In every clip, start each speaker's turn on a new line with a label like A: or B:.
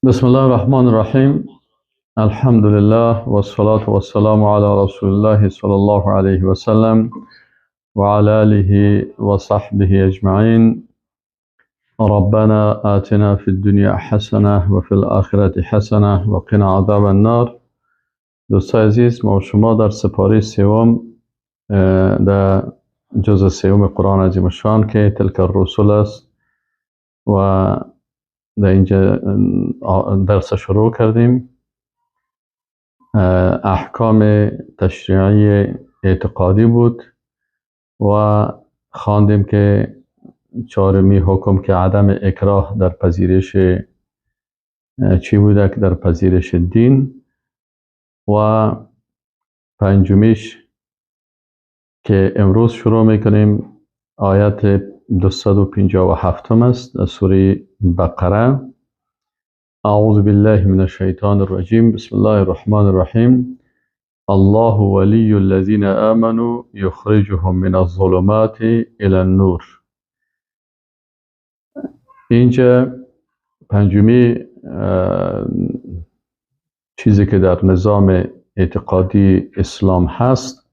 A: بسم الله الرحمن الرحيم. الحمد لله والصلاة والسلام على رسول الله صلى الله عليه وسلم وعلى آله وصحبه أجمعين. ربنا آتنا في الدنيا حسنة وفي الآخرة حسنة وقنا عذاب النار. دوستای عزیز، ما و شما در سپاره سوم در جزء سوم قرآن عظیم الشان که تلک الرسل است و در اینجا درس شروع کردیم. احکام تشریعی اعتقادی بود و خواندیم که چهارمی حکم که عدم اکراه در پذیرش چی بوده که در پذیرش دین، و پنجمیش که امروز شروع میکنیم آیت 257 است در سوره بقره. اعوذ بالله من الشیطان الرجیم. بسم الله الرحمن الرحیم. الله ولی الذین آمنوا یخرجهم من الظلمات الی النور. اینجا پنجمی چیزی که در نظام اعتقادی اسلام هست،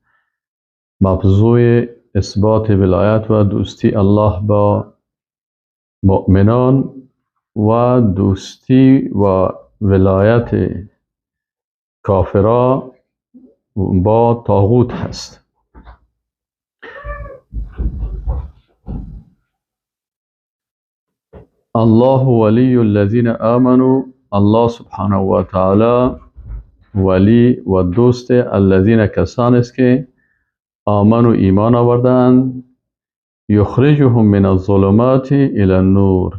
A: موضوع اثبات ولایت و دوستی الله با مؤمنان و دوستی و ولایت کافرا با طاغوت هست. الله ولی الذین آمنوا، الله سبحانه و تعالی ولی و دوست الذین کسان است که آمنوا ایمان آوردند، یخرجهم من الظلمات الی النور،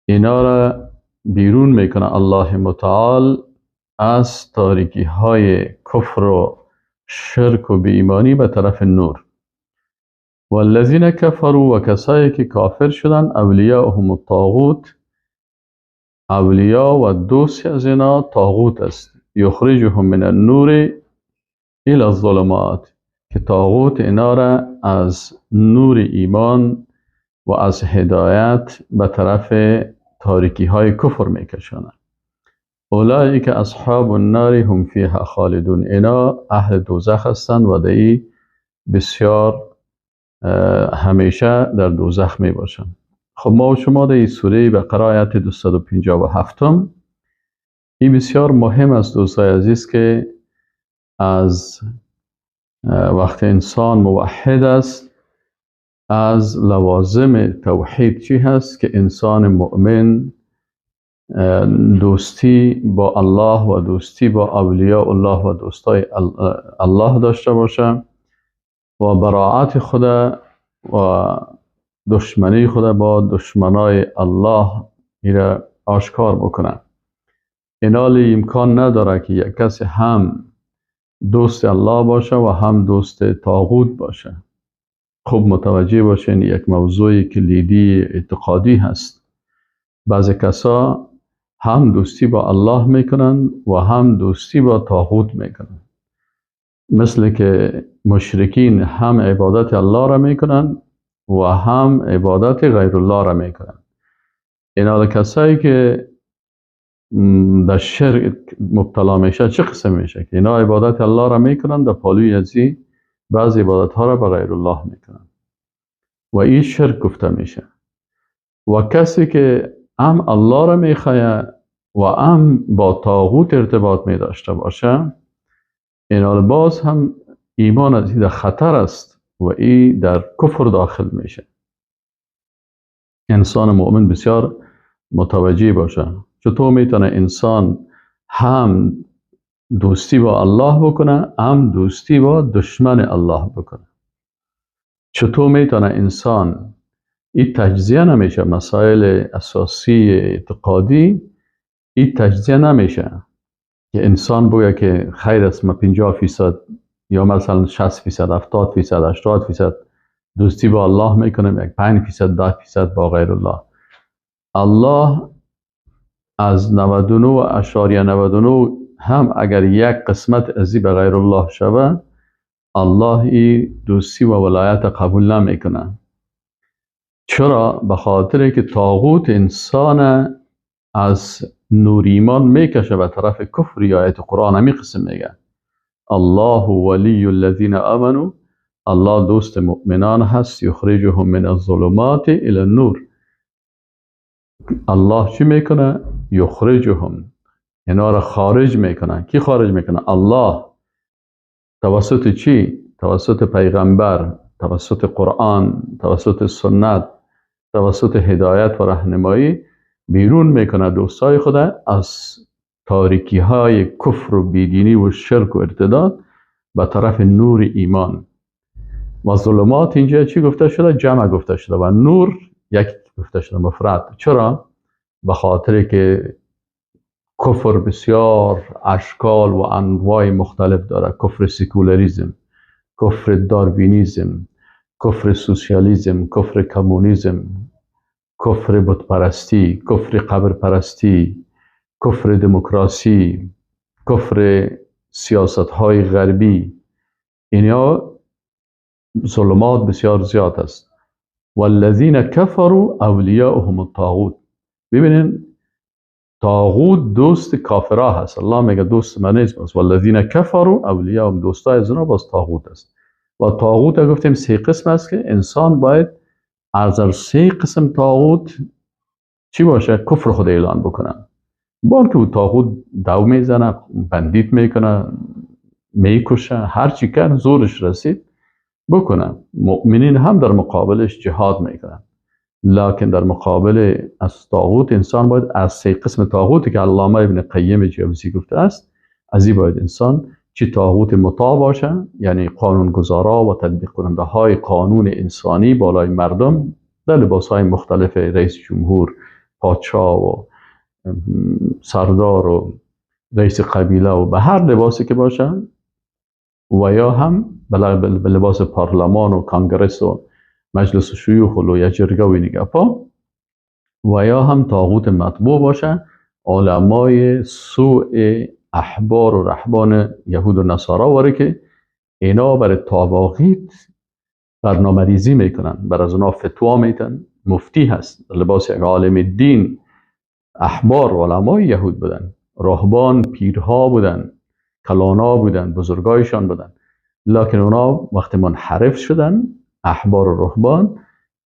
A: اینا را بیرون میکنه الله متعال از تاریکی های کفر و شرک و بی‌ایمانی به طرف نور. والذین کفروا، و کسایی که کافر شدن، اولیاءهم الطاغوت، اولیا و دوست از اینا طاغوت است. یخرجهم من النور الی الظلمات، که طاغوت اینا را از نور ایمان و از هدایت به طرف تاریکی های کفر میکشانند. اولئک اصحاب النار هم فیها خالدون، اینا اهل دوزخ هستند و دایی بسیار همیشه در دوزخ می باشند. خب ما و شما در این سوره بقره آیت 257 این بسیار مهم است دوستای عزیز که از وقت انسان موحد است، از لوازم توحید چی هست که انسان مؤمن دوستی با الله و دوستی با اولیاء الله و دوستای الله داشته باشه و براعت خود و دشمنی خود با دشمنای الله ایره آشکار بکنه. اینالی امکان نداره که یک کسی هم دوست الله باشه و هم دوست طاغوت باشه. خوب متوجه باشین، یک موضوع کلیدی اعتقادی هست. بعضی کسا هم دوستی با الله میکنن و هم دوستی با طاغوت میکنن، مثل که مشرکین هم عبادت الله را میکنن و هم عبادت غیر الله را میکنن. اینا کسایی که در شرک مبتلا میشه چه قسم میشه که اینا عبادت الله را میکنن، در پالوی ازی بعض عبادت ها را به غیر الله میکنن و این شرک گفته میشه. و کسی که هم الله را میخواه و هم با طاغوت ارتباط میداشته باشه، اینا باز هم ایمان از این در خطر است و این در کفر داخل میشه. انسان مؤمن بسیار متوجه باشه چطور میتونه انسان هم دوستی با الله بکنه هم دوستی با دشمن الله بکنه. چطور میتونه انسان این تجزیه نمیشه، مسائل اساسی اعتقادی این تجزیه نمیشه که انسان بگه که خیر است ما 50% یا مثلا 60%، 70%، 80% دوستی با الله میکنم، یک 5%، 10% با غیر الله. الله از 99.99 هم اگر یک قسمت ازی به غیر الله شوه، الله این دوستی و ولایت قبول نمیکنه. چرا؟ به خاطر که طاغوت انسان از نور ایمان میکشه به طرف کفر یا آیت قرآن همی قسم میگه الله ولی الذین آمنوا، الله دوست مؤمنان هست، یخرجهم من الظلمات الى النور. الله چی میکنه؟ یخرجهم، اینا را خارج میکنه. کی خارج میکنه؟ الله. توسط چی؟ توسط پیغمبر، توسط قرآن، توسط سنت، توسط هدایت و راهنمایی بیرون میکنه دوستای خدا از تاریکی های کفر و بیدینی و شرک و ارتداد به طرف نور ایمان. و ظلمات اینجا چی گفته شده؟ جمع گفته شده و نور یک گفته شده مفرد. چرا؟ به خاطر که کفر بسیار اشکال و انواع مختلف داره. کفر سکولاریزم، کفر داروینیزم، کفر سوسیالیزم، کفر کمونیسم، کفر بتپرستی، کفر قبر پرستی، کفر دموکراسی، کفر سیاست های غربی. اینا ظلمات بسیار زیاد است. والذین کفروا اولیاءهم الطاغوت. ببینین طاغوت دوست کافرها هست. الله میگه دوست من نیست. والذین کفروا اولیاءهم، دوستای از اونا باز طاغوت است. و طاغوت گفتیم سه قسم است که انسان باید از سه قسم طاغوت چی باشه؟ کفر خود اعلان بکنه. بار که طاغوت دو میزنه، بندیت میکنه، میکشه، هر چی کرد زورش رسید بکنه. مؤمنین هم در مقابلش جهاد میکنن. لکن در مقابل از طاغوت انسان باید از سه قسم طاغوتی که علامه ابن قیم جوزی گفته است، از این باید انسان چی طاغوت مطاع باشه، یعنی قانونگذارا و تطبیق کننده های قانون انسانی بالای مردم در لباس های مختلف، رئیس جمهور، پادشاه و سردار و رئیس قبیله و به هر لباسی که باشه، و یا هم به لباس پارلمان و کانگرس و مجلس شیوخ و لویه جرگه و نگپا، و یا هم طاغوت مطبوع باشه، علمای سوء احبار و رهبان یهود و نصارا واره که اینا برای طواغیت برنامه ریزی میکنن، بر از اونا فتوا میتن. مفتی هست لباس یک عالم دین. احبار و علمای یهود بودن، راهبان پیرها بودن، کلانا بودن، بزرگایشان بودن. لکن اونا وقتی منحرف شدن، احبار و رهبان،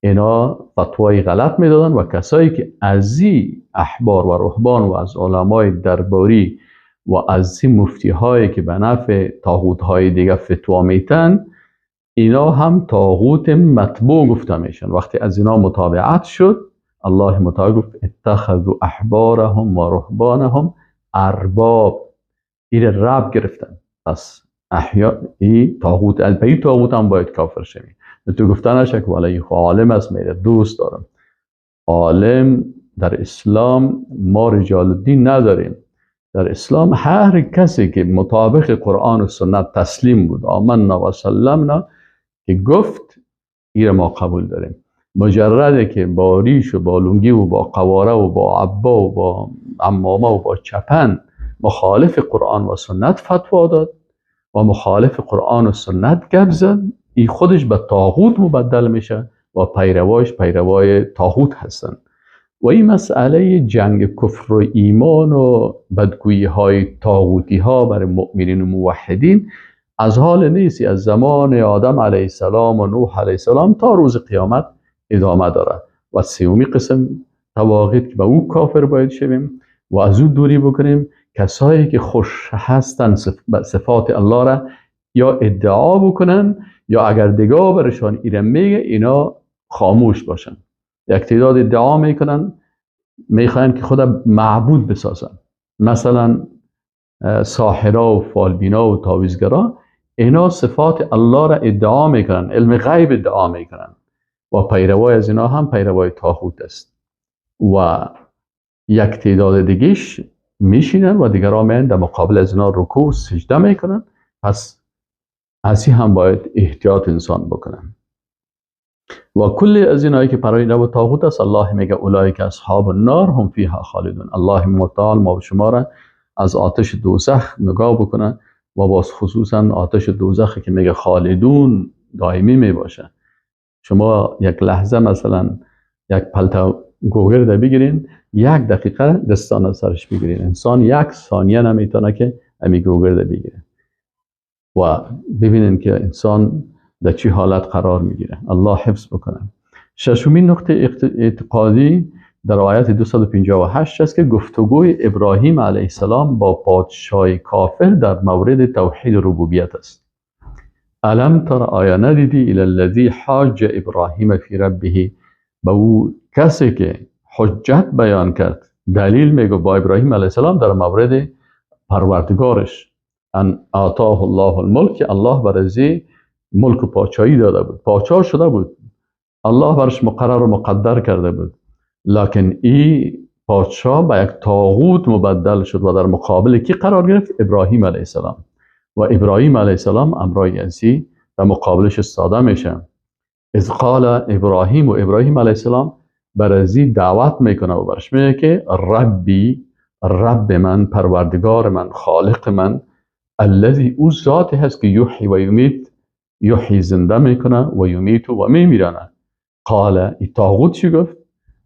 A: اینا فتوای غلط میدادن و کسایی که از این احبار و رهبان و از علمای درباری و از این مفتی هایی که به نفع طاغوت های دیگه فتوا میتن، اینا هم طاغوت مطبوع گفته میشن. وقتی از اینا متابعت شد، الله متعال گفت اتخذوا احبارهم و رهبانهم ارباب، این رب گرفتن. پس احیا ای طاغوت، البته طاغوت هم باید کافر شوی. تو گفتن نشک ولی عالم است، میره دوست دارم. عالم در اسلام ما رجال الدین نداریم. در اسلام هر کسی که مطابق قرآن و سنت تسلیم بود، آمنا و سلمنا، که گفت این ما قبول داریم. مجرده که با ریش و با لنگی و با قواره و با عبا و با عمامه و با چپن مخالف قرآن و سنت فتوا داد و مخالف قرآن و سنت گپ زد، این خودش به طاغوت مبدل میشه و پیرواش پیروای طاغوت هستن. و این مسئله جنگ کفر و ایمان و بدگویی های طاغوتی ها برای مؤمنین و موحدین از حال نیست. از زمان آدم علیه السلام و نوح علیه السلام تا روز قیامت ادامه داره. و سومی قسم طواغیت که به او کافر باید شویم و از او دوری بکنیم، کسایی که خوش هستن صفات الله را یا ادعا بکنن یا اگر دیگه برشان ایرم میگه اینا خاموش باشن. یک تعداد ادعا میکنن، میخواین که خود معبود بسازن، مثلا ساحرا و فالبینا و تاویزگرا، اینا صفات الله را ادعا میکنن، علم غیب ادعا میکنن و پیروای از اینا هم پیروای طاغوت است. و یک تعداد دیگهش میشینن و دیگران میان در مقابل از اینا رکوع سجده میکنن. پس از این هم باید احتیاط انسان بکنن. و کل از اینایی که برای نو طاغوت است، الله میگه اولئک اصحاب النار هم فیها خالدون. الله متعال ما و شما را از آتش دوزخ نگاه بکنه و باز خصوصا آتش دوزخ که میگه خالدون دائمی میباشه. شما یک لحظه مثلا یک پلتو گوگرد بگیرین 1 دقیقه دستان سرش بگیرین. انسان 1 ثانیه نمیتونه که امی گوگرد بگیره و ببینین که انسان در چی حالت قرار میگیره. الله حفظ بکنه. ششمین نقطه اعتقادی در آیت 258 است که گفتگوی ابراهیم علیه السلام با پادشاه کافر در مورد توحید ربوبیت است. الم تر آیا ندیدی الی الذی حاج ابراهیم فی ربه، به او کسی که حجت بیان کرد، دلیل میگه با ابراهیم علیه السلام در مورد پروردگارش، ان آتاه الله الملک، الله برای ملک و پادشاهی داده بود، پادشاه شده بود، الله برش مقرر و مقدر کرده بود، لکن این پادشاه به یک طاغوت مبدل شد و در مقابل کی قرار گرفت؟ ابراهیم علیه السلام. و ابراهیم علیه السلام امرای ازی در مقابلش استاده میشه. از قال ابراهیم، و ابراهیم علیه السلام برای دعوت میکنه و برش میگه که ربی، رب من، پروردگار من، خالق من، الذی، او ذاتی هست که یحیی و یمیت، یحیی زنده میکنه و یمیت و میمیرانه. قال ای طاغوت چی گفت؟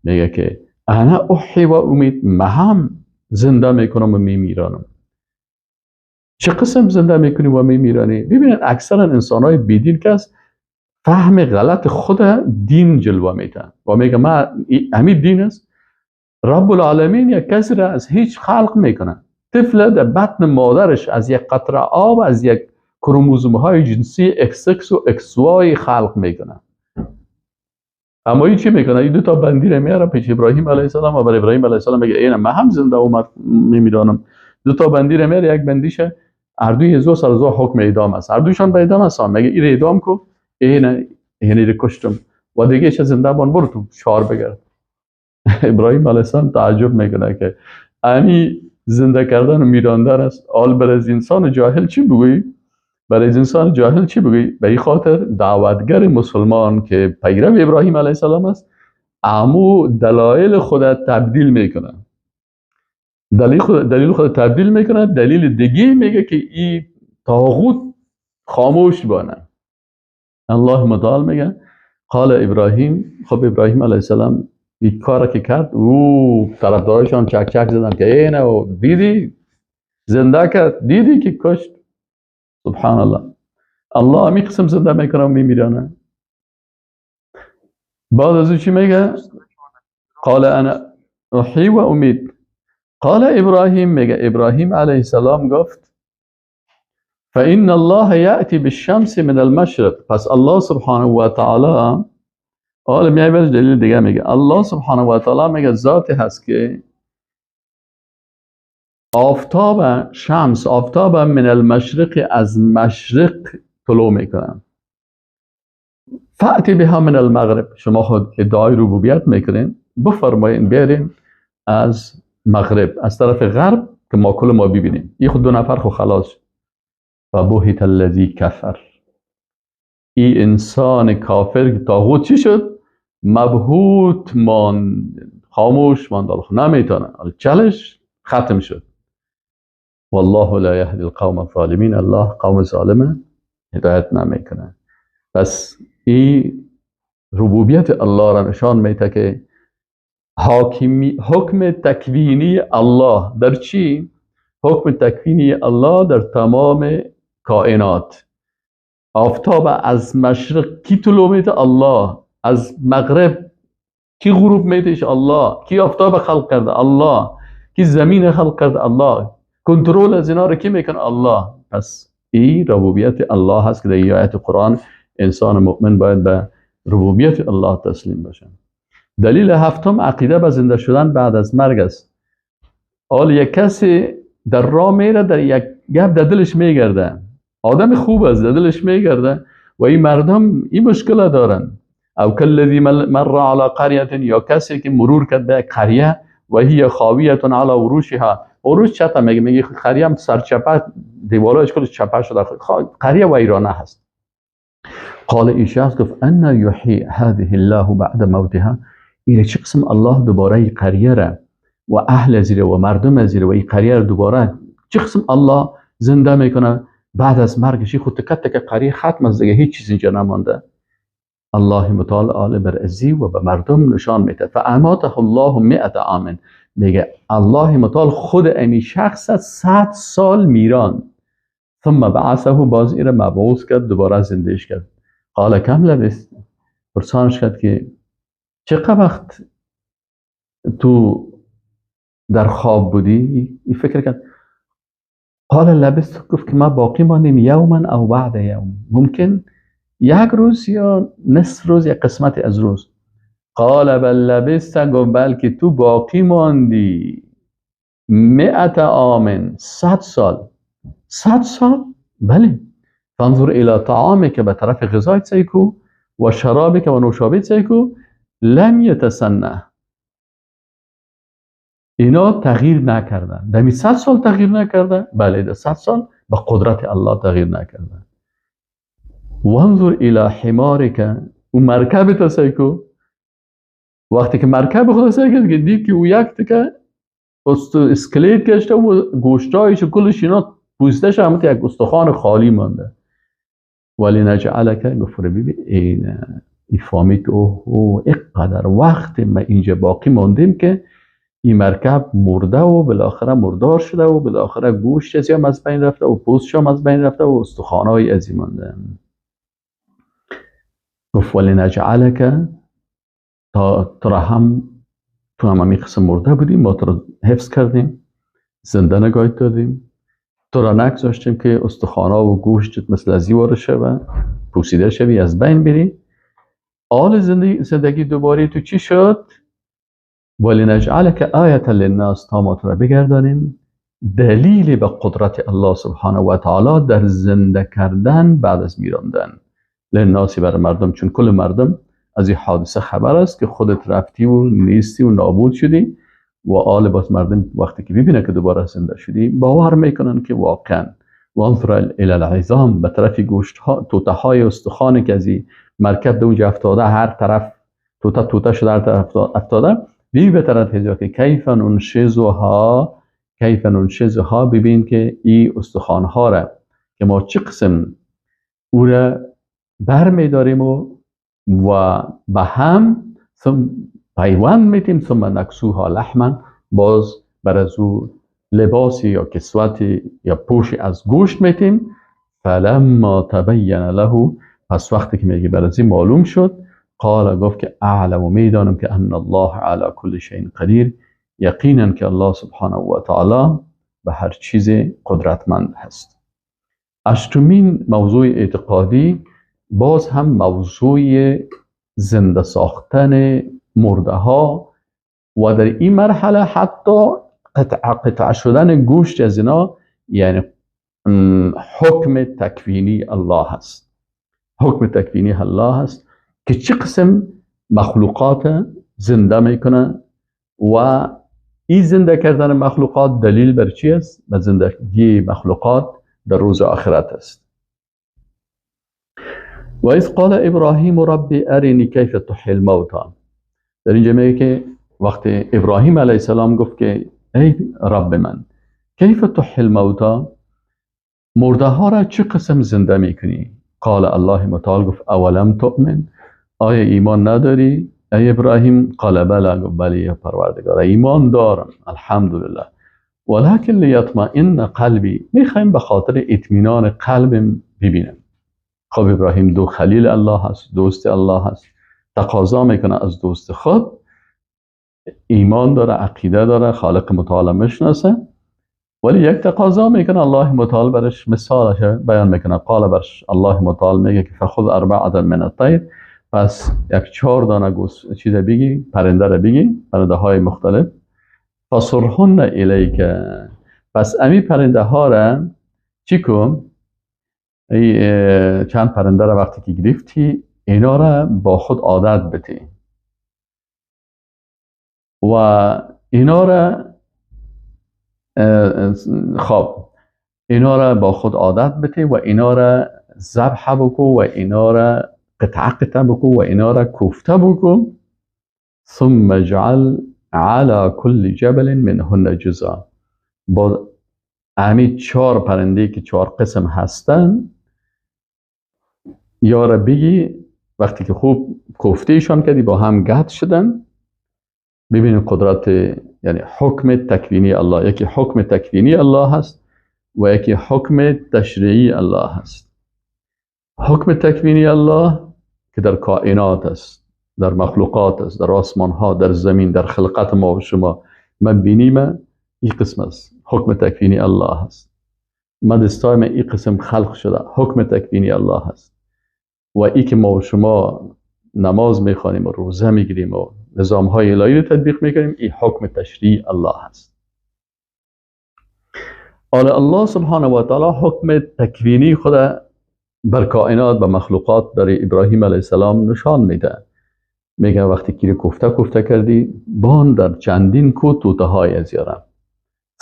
A: میگه که انا احیی و امیت، من هم زنده میکنم و میمیرانم. چه قسم زنده میکنی و میمیرانی؟ ببینید اکثرا انسانهای بیدین که است فهم غلط خود دین جلوه میتن و میگه ما همین دین است. رب العالمین یک کسی را از هیچ خلق میکنه. طفل در بطن مادرش از یک قطره آب، از یک کروموزوم های جنسی XX و XY خلق میکنه. اما این چی میکنه؟ این 2 بندی رو میاره پیش ابراهیم علیه السلام و بر ابراهیم علیه السلام میگه اینا من هم زنده و میمیرانم. 2 بندی رو میاره، یک بندیشه اردوی ازو سر ازو حکم اعدام است، اردویشان به اعدام است، میگه این اعدام کو، اینه یعنی رو کشتم و دیگه چه زنده بان، برو تو شعار بگرد. ابراهیم علیه السلام تعجب میکنه که یعنی زنده کردن و میراندن است. آل بر از انسان جاهل چی بگویی؟ برای انسان جاهل چی بگویی؟ به این خاطر دعوتگر مسلمان که پیرو ابراهیم علیه السلام است، امو دلایل خود تبدیل میکنه، دلیل خود تبدیل میکنه، دلیل دیگه میگه که این طاغوت خاموش بانه. الله مدال میگه قال ابراهیم، خب ابراهیم علیه السلام این کار که کرد، او طرفدارشان چک چک زدن که اینه و دیدی زنده کرد، دیدی که کشت. سبحان الله، الله همی قسم زنده میکنه و میمیرانه. بعد از چی میگه؟ قال انا احیی و امید. قال ابراهیم، میگه ابراهیم علیه السلام گفت فإن الله یأتی بالشمس من المشرق، پس الله سبحانه و تعالی، حالا میای برش دلیل دیگه میگه، الله سبحانه و تعالی میگه ذاتی هست که آفتاب، شمس، آفتاب من المشرق، از مشرق طلوع میکنن، فأتی بها من المغرب، شما خود ادعای ربوبیت میکنین، بفرمایین بیارین از مغرب، از طرف غرب که ما کل ما ببینیم. این خود 2 نفر خود خلاص. فبهت الذی کفر، این انسان کافر که طاغوت چی شد؟ مبهوت ماند، خاموش ماند، نمیتونه، چلش ختم شد. والله لا یهدی القوم الظالمین، الله قوم ظالم هدایت نمیکنه. پس این ربوبیت الله را نشان میده که حکم تکوینی الله در چی؟ حکم تکوینی الله در تمام کائنات. آفتاب از مشرق کی طلوع میده؟ الله. از مغرب کی غروب میده؟ الله. کی آفتاب خلق کرده؟ الله. کی زمین خلق کرده؟ الله. کنترل از اینا رو کی میکنه؟ الله. پس این ربوبیت الله هست که در آیات قرآن انسان مؤمن باید به ربوبیت الله تسلیم باشه. دلیل هفتم عقیده به زنده شدن بعد از مرگ است. حال یک کسی در راه میره، در یک گپ در دلش میگرده، آدم خوب است، در دلش میگرده و این مردم این مشکل دارن. او کالذی مر علی قریه، یا کسی که مرور کرد به قریه و هی خاویه علی عروشها، عروش چطه میگه قریه هم سرچپه، دیوارش کلش چپه شده، قریه ویرانه هست. قال این شخص گفت ان یحیی هذه الله بعد موتها، این چه قسم الله دوباره این قریه را و اهل زیره و مردم زیره و این قریه را دوباره چه قسم الله زنده میکنه بعد از مرگش؟ خود تک تک قریه ختم از دیگه، هیچ چیز اینجا نمانده. الله متعال بر ازی و به مردم نشان میده. فاماته الله 100 عام، میگه الله متعال خود امی شخص 100 سال میران. ثم بعثه، باز ایره مبعوث کرد، دوباره زندهش کرد. قال کم لبثت، پرسانش کرد که چقدر وقت تو در خواب بودی؟ این فکر کرد. قال لبثت، گفت که ما باقی ماندیم یوما او بعد یوم، ممکن یک روز یا نصف روز یا قسمت از روز. قال بل لبثت، گفت بلکه تو باقی ماندی 100 عام، 100 سال. 100 سال؟ بله. فانظر الى طعامك، به طرف غذایت سیکو، و شرابک و نوشابه سیکو، لم یتسنه، اینا تغییر نکردن. دمی 100 سال تغییر نکرده؟ بله، در 100 سال به قدرت الله تغییر نکرده. وانظر الى حمارک، اون مرکب تا سیکو، وقتی که مرکب خدا سیکو دید که او یک تکه اسکلیت کشته و گوشتایش و کلش اینا پوستش همت یک استخوان خالی مانده. ولی نجعلک، گفت ببین این فهمید که اوه اینقدر وقت ما اینجا باقی ماندیم که این مرکب مرده و بالاخره مردار شده و بالاخره گوشت هم از بین رفته و پوستش هم از بین رفته و استخوان‌های از این مانده. گفت ولی نجعلک، تو را هم تو همین قسم مرده بودیم، ما تو را حفظ کردیم، زنده نگاهت دادیم، تو را نگذاشتیم که استخوان‌ها و گوشتت مثل ازی وارد شوه، پوسیده شوی، از بین بری. آل زندگی دوباره تو چی شد؟ ولی نجعلک آیتا للناس، تا ما تو را بگردانیم دلیل به قدرت الله سبحانه و تعالی در زنده کردن بعد از میراندن. للناسی، برای مردم، چون کل مردم از این حادثه خبر است که خودت رفتی و نیستی و نابود شدی، و آل باز مردم وقتی که ببینه که دوباره زنده شدی باور میکنن که واقعا. وانظر الی العظام، به طرف گوشت ها، توته های استخوان که از این مرکب دوج افتاده، هر طرف توته شده، هر طرف افتاده، بی به طرف هجا که کیف ننشزها، ببین که این استخوان ها را که ما چه قسم او را بر میداریم و به هم پیوند میتیم، ثم نکسوها لحما، باز بر از او لباسی یا کسوتی یا پوشی از گوشت میتیم. فلما تبین له، پس وقتی که میگه بر از این معلوم شد، قال، گفت که اعلم، و میدانم که ان الله علی کل شیء قدیر، یقینا که الله سبحانه و تعالی به هر چیز قدرتمند هست. هشتمین موضوع اعتقادی، باز هم موضوع زنده ساختن مرده ها، و در این مرحله حتی قطع شدن گوشت از اینا، یعنی حکم تکوینی الله هست. حکم تکوینی الله هست که چه قسم مخلوقات زنده میکنه، و این زنده کردن مخلوقات دلیل بر چی است؟ به زندگی مخلوقات در روز آخرت است. و اذ قال ابراهیم ربی ارینی کیف تحیی الموتى، در اینجا میگه که وقتی ابراهیم علیه السلام گفت که ای رب من، کیف تحیی الموتى، مرده ها را چه قسم زنده میکنی؟ قال الله متعال، گفت اولم تؤمن، آیا ایمان نداری ای ابراهیم؟ قال بله، گفت بله یا پروردگار، ایمان دارم الحمدلله، ولکن لیطمئن قلبی، میخوایم به خاطر اطمینان قلبم ببینم. خب ابراهیم دو خلیل الله هست، دوست الله هست، تقاضا میکنه از دوست خود ایمان داره، عقیده داره، خالق متعال میشناسه، ولی یک تقاضا میکنه الله متعال برش مثالش بیان میکنه. قال برش الله متعال میگه که فخذ 4 من الطیر، پس یک 4 دانه چیز بگی، پرنده را بگی، پرنده های مختلف، فصرهن الیک، پس امی پرنده ها را چی کن؟ چند پرنده را وقتی که گرفتی، اینا را با خود عادت بده، و اینا را خب اینا را با خود عادت بده، و اینا را ذبح بکو، و اینا را قطعه بکو، و اینا را کوفته بکو. ثم اجعل على كل جبل منهن جزءا، با همین 4 پرنده که 4 قسم هستن، یا را بگی وقتی که خوب کوفتهشان کردی با هم گهد شدن. ببینید قدرت، یعنی حکم تکوینی الله، یکی حکم تکوینی الله هست و یکی حکم تشریعی الله هست. حکم تکوینی الله که در کائنات است، در مخلوقات است، در آسمان ها، در زمین، در خلقت ما و شما من بینیم، این قسم است حکم تکوینی الله هست. ما دستای این قسم خلق شده حکم تکوینی الله هست. و ای که ما و شما نماز میخوانیم و روزه میگیریم و نظام های الهی رو تطبیق میکنیم، این حکم تشریعی الله هست. حالا الله سبحانه و تعالی حکم تکوینی خود بر کائنات و مخلوقات در ابراهیم علیه السلام نشان میده. میگه وقتی که کوفته کردی، بان در چندین کو توته های از یارم،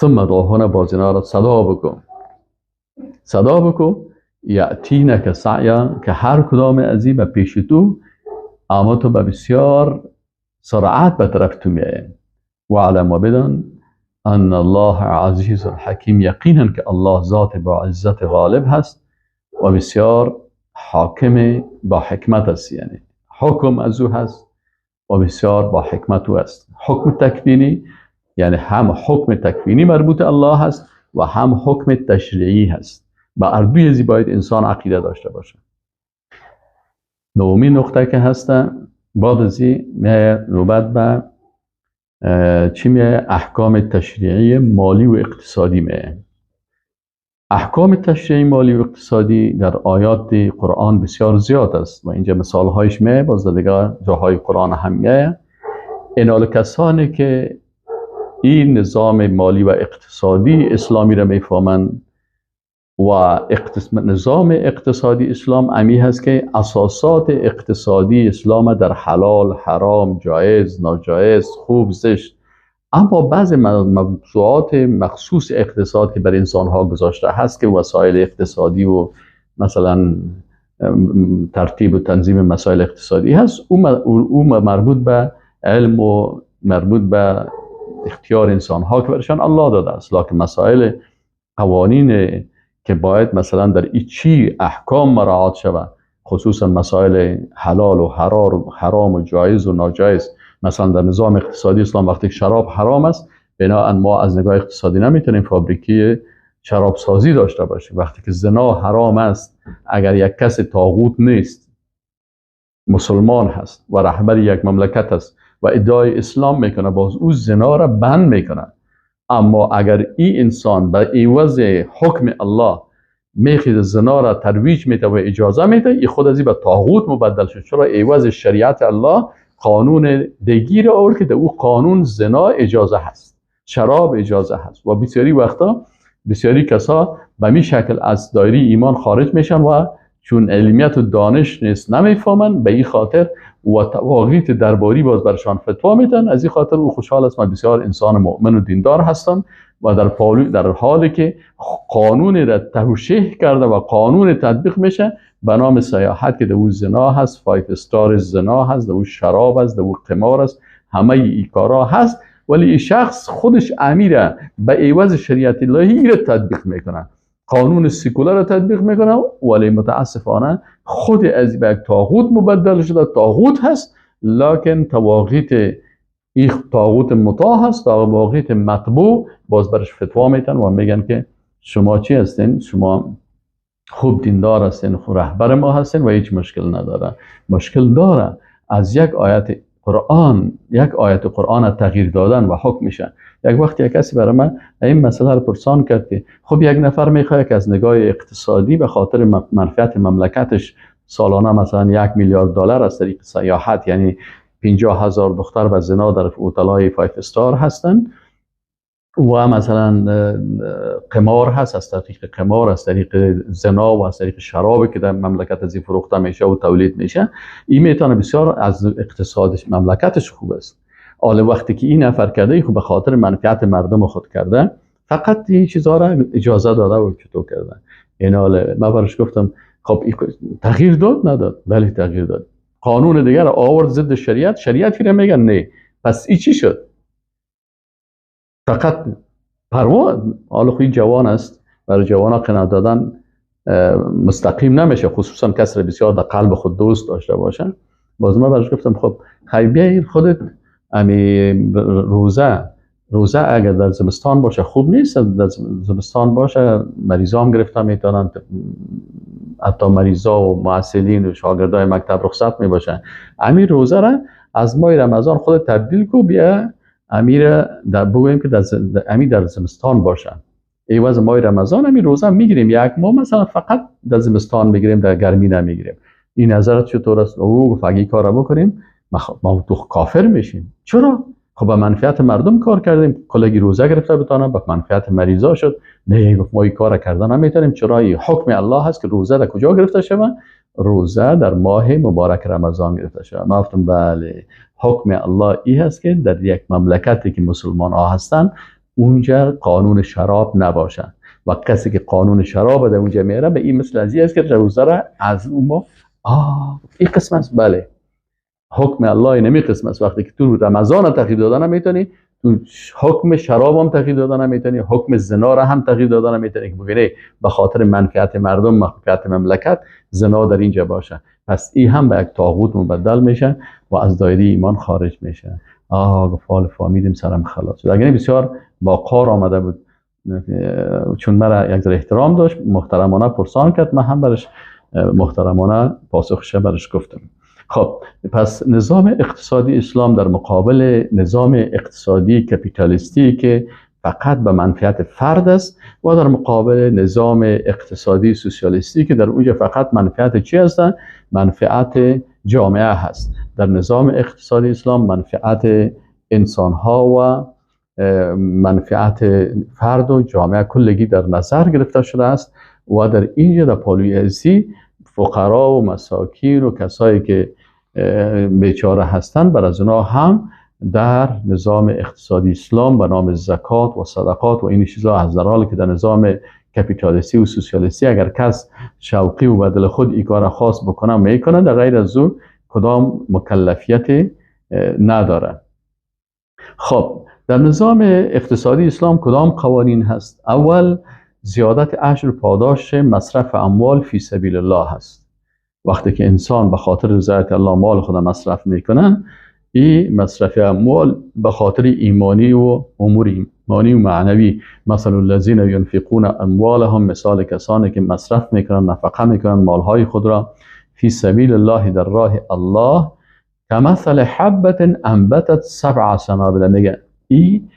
A: ثم دعاهن بازینا را صدا بکن یأتینک سعیا، که هر کدام از این به پیش تو اما تو به بسیار سرعت به طرف تو میایه. و علم و بدان ان الله عزیز الحکیم، یقینا که الله ذات با عزت غالب هست و بسیار حاکم با حکمت است. یعنی حکم از او هست و بسیار با حکمت او است. حکم تکوینی یعنی هم حکم تکوینی مربوط الله هست و هم حکم تشریعی هست. با اردوی ازی باید انسان عقیده داشته باشه. نومین نقطه که هسته بعد ازی نوبت به چی میه؟ احکام تشریعی مالی و اقتصادی میه. احکام تشریعی مالی و اقتصادی در آیات قرآن بسیار زیاد است و اینجا مثال هایش میه، باز دیگه جاهای قرآن هم میه. اینال کسانی که این نظام مالی و اقتصادی اسلامی را میفهمند و نظام اقتصادی اسلام امی هست که اساسات اقتصادی اسلام در حلال، حرام، جایز، ناجایز، خوب، زشت، اما بعضی موضوعات مخصوص اقتصاد که بر انسان ها گذاشته هست که وسایل اقتصادی و مثلا ترتیب و تنظیم مسائل اقتصادی هست، او مربوط به علم و مربوط به اختیار انسان ها که برشان الله داده است. لکن مسائل قوانین که باید مثلا در چی احکام مراعات شود، خصوصا مسائل حلال و حرام و جایز و ناجایز، مثلا در نظام اقتصادی اسلام وقتی شراب حرام است، بنابراین ما از نگاه اقتصادی نمیتونیم فابریکه شراب سازی داشته باشیم. وقتی که زنا حرام است، اگر یک کس طاغوت نیست، مسلمان هست و رهبر یک مملکت است و ادعای اسلام میکنه، باز او زنا را بند میکنه. اما اگر این انسان به عوض حکم الله میخواد زنا را ترویج میده و اجازه میده، این خود از این به طاغوت مبدل شد. چرا عوض شریعت الله قانون دیگی را آورد که در او قانون زنا اجازه هست، شراب اجازه هست. و بسیاری وقتا بسیاری کسا به می شکل از دایره ایمان خارج میشن و چون علمیت و دانش نیست نمیفهمن، به این خاطر و تواقیت درباری باز برشان فتوا میدن. از این خاطر او خوشحال است من بسیار انسان مؤمن و دیندار هستم و در حالی که قانون را توشیح کرده و قانون تطبیق میشه به نام سیاحت که در او زنا هست، 5 استار زنا هست، در او شراب هست، در او قمار هست، همه ای کارا هست، ولی این شخص خودش امیره به عوض شریعت الهی را تطبیق میکنه، قانون سیکولر را تطبیق میکنه، ولی متاسفانه خود از به یک طاغوت مبدل شده. طاغوت هست لکن تواقیت این طاغوت مطاع هست، تواقیت مطبوع باز برش فتوا میتن و میگن که شما چی هستین؟ شما خوب دیندار هستین، خوب رهبر ما هستین و هیچ مشکل نداره. مشکل داره از یک آیت قرآن تغییر دادن و حکم میشه. یک وقت یک کسی برای من این مسئله رو پرسان کرد که خب یک نفر میخواد که از نگاه اقتصادی به خاطر منفعت مملکتش سالانه مثلا 1 میلیارد دلار از طریق سیاحت، یعنی 50,000 دختر به زنا در هتل‌های 5 استار هستن و مثلا قمار هست، از طریق قمار، از طریق زنا و از طریق شرابی که در مملکت از این فروخته میشه و تولید میشه، این میتونه بسیار از اقتصادش مملکتش خوب است. حالا وقتی که این نفر کرده خب به خاطر منفعت مردم خود کرده، فقط این چیزها را اجازه داده و چطور کرده. این حالا من برش گفتم خب تغییر داد نداد؟ ولی تغییر داد. قانون دیگر آورد ضد شریعت را میگن نه. پس این چی شد؟ فقط پروا. حالا خوی جوان است، برای جوان ها قناعت دادن مستقیم نمیشه، خصوصا کسی بسیار در قلب خود دوست داشته باشه. باز من برش گفتم خب بیایید خودت روزه اگر در زمستان باشه خوب نیست، در زمستان باشه مریضا هم گرفته میتونن، حتی مریضا و معسلین و شاگردای مکتب رخصت می باشن. امیر روزه را از ماه رمضان خود تبدیل کو، بیا امیر در بگویم که در زمستان باشه. ایواز ماه رمضان امیر روزه میگیریم، یک ماه مثلا فقط در زمستان میگیریم، در گرمی نمیگیریم. این نظرت چطور است؟ او گفت اگه کارا بکنیم ما تو کافر میشیم. چرا؟ خب به منفعت مردم کار کردیم، کلگی روزه گرفته بتانه به منفعت مریضا شد. نه، گفت ما این کار کردن نمیتونیم. چرا؟ حکم الله هست که روزه در کجا گرفته شود؟ روزه در ماه مبارک رمضان گرفته شود. ما گفتم بله، حکم الله این هست که در یک مملکتی که مسلمان ها هستن اونجا قانون شراب نباشه و کسی که قانون شراب در اونجا میاره به این مثل ازی است که روزه را از اون ما این قسم است. بله، حکم الله اینمی قسم است. وقتی که تو رمضان تغییر دادن نمیتونی، تو حکم شراب هم تغییر دادن نمیتونی، حکم زنا را هم تغییر دادن نمیتونی که بگیری به خاطر منفعت مردم، منفعت مملکت زنا در اینجا باشه. پس این هم به یک طاغوت مبدل میشه و از دایره ایمان خارج میشه. گفال فهمیدیم، سرم خلاص شد. اگر بسیار با قار آمده بود، چون مرا یک ذره احترام داشت، محترمانه پرسان کرد، من هم برش محترمانه پاسخش برش گفتم. خب پس نظام اقتصادی اسلام در مقابل نظام اقتصادی کپیتالیستی که فقط به منفعت فرد است و در مقابل نظام اقتصادی سوسیالیستی که در اونجا فقط منفعت چی هست؟ منفعت جامعه هست. در نظام اقتصادی اسلام منفعت انسان ها و منفعت فرد و جامعه کلگی در نظر گرفته شده است و در اینجا در پالوی ازی فقرا و مساکین و کسایی که بیچاره هستند بر از اونا هم در نظام اقتصادی اسلام به نام زکات و صدقات و این چیزا از در حالی که در نظام کپیتالیستی و سوسیالیستی اگر کس شوقی و بدل خود این کار خاص بکنه میکنه، در غیر از او کدام مکلفیت نداره. خب در نظام اقتصادی اسلام کدام قوانین هست؟ اول زیادت اجر و پاداش مصرف اموال فی سبیل الله هست. وقتی که انسان به خاطر رضایت الله مال خود مصرف میکنن، این مصرف اموال به خاطر ایمانی و امور ایمانی و معنوی، مثلا الذین ينفقون اموالهم، مثال کسانی که مصرف میکنن، نفقه میکنن مالهای خود را فی سبیل الله در راه الله، کمثل حبت انبتت 7 سنابل، میگه این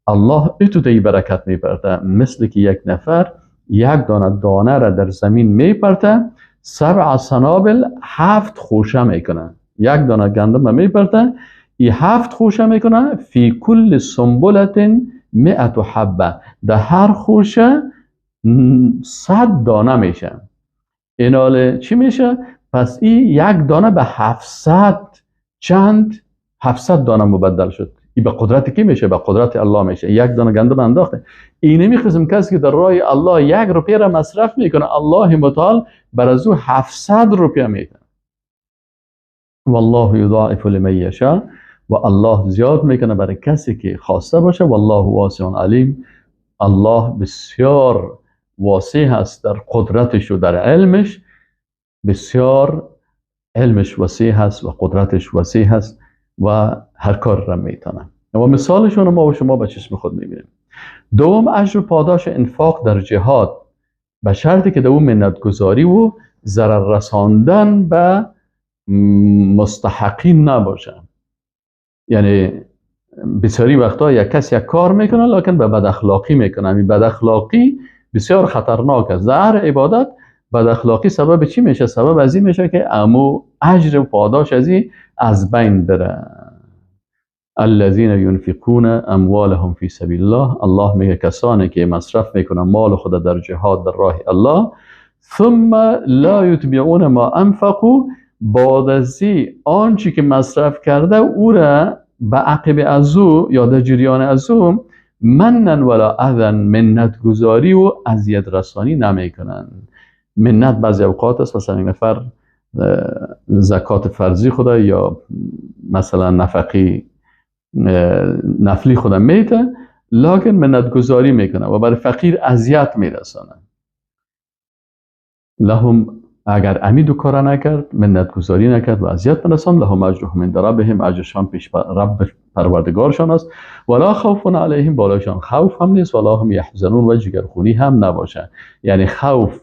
A: الله تو دی برکت میپرته، مثل که یک نفر یک دانه را در زمین میپرته، 7 سنابل 7 خوشه میکنه. یک دانه گندم میپرته، این 7 خوشه میکنه، فی کل سنبلت 100 حبه، در هر خوشه 100 دانه میشه. این حال چی میشه؟ پس این یک دانه به 700 دانه مبدل شد. این به قدرت کی میشه؟ به قدرت الله میشه. یک دانه گندم انداخته. این نمیخواسم کسی که در راه الله 1 روپیه را مصرف میکنه، الله متعال بر از او 700 روپیه میده. والله یضاعف لمن یشاء، و الله زیاد میکنه برای کسی که خواسته باشه. والله واسع علیم، الله بسیار واسع هست در قدرتش و در علمش، بسیار علمش وسیع هست و قدرتش وسیع هست و هر کار را میتونه. و مثالشون ما و شما به چشم خود میبینیم. دوم اجر و پاداش انفاق در جهاد، به شرطی که در اون منتگذاری و ضرر رساندن به مستحقین نباشه. یعنی بسیاری وقتا یک کس یک کار میکنه لکن به بد اخلاقی میکنه. این بد اخلاقی بسیار خطرناک است. در عبادت بد اخلاقی سبب چی میشه؟ سبب از این میشه که امو اجر و پاداش از بین بره. الذين ينفقون اموالهم في سبيل الله، الله میگه کسانی که مصرف میکنن مال خود در جهاد در راه الله، ثم لا يتبعون ما انفقوا، بعد از آنچه که مصرف کرده او را به عقب از او یا در جریان از او منن ولا اذن، منت گذاری و اذیت رسانی نمیکنن. منت بعضی اوقات است مثلا این نفر زکات فرضی خدا یا مثلا نفقی نفلی خدا میده لکن منت گذاری میکنه و برای فقیر اذیت میرسانه. لهم اگر امی دو کار نکرد، منت گذاری نکرد و اذیت نرسان، لهم اجرهم عند ربهم، اجرشان پیش رب پروردگارشان است. ولا خوف علیهم، بالایشان خوف هم نیست، ولا هم یحزنون، و جگرخونی هم نباشه. یعنی خوف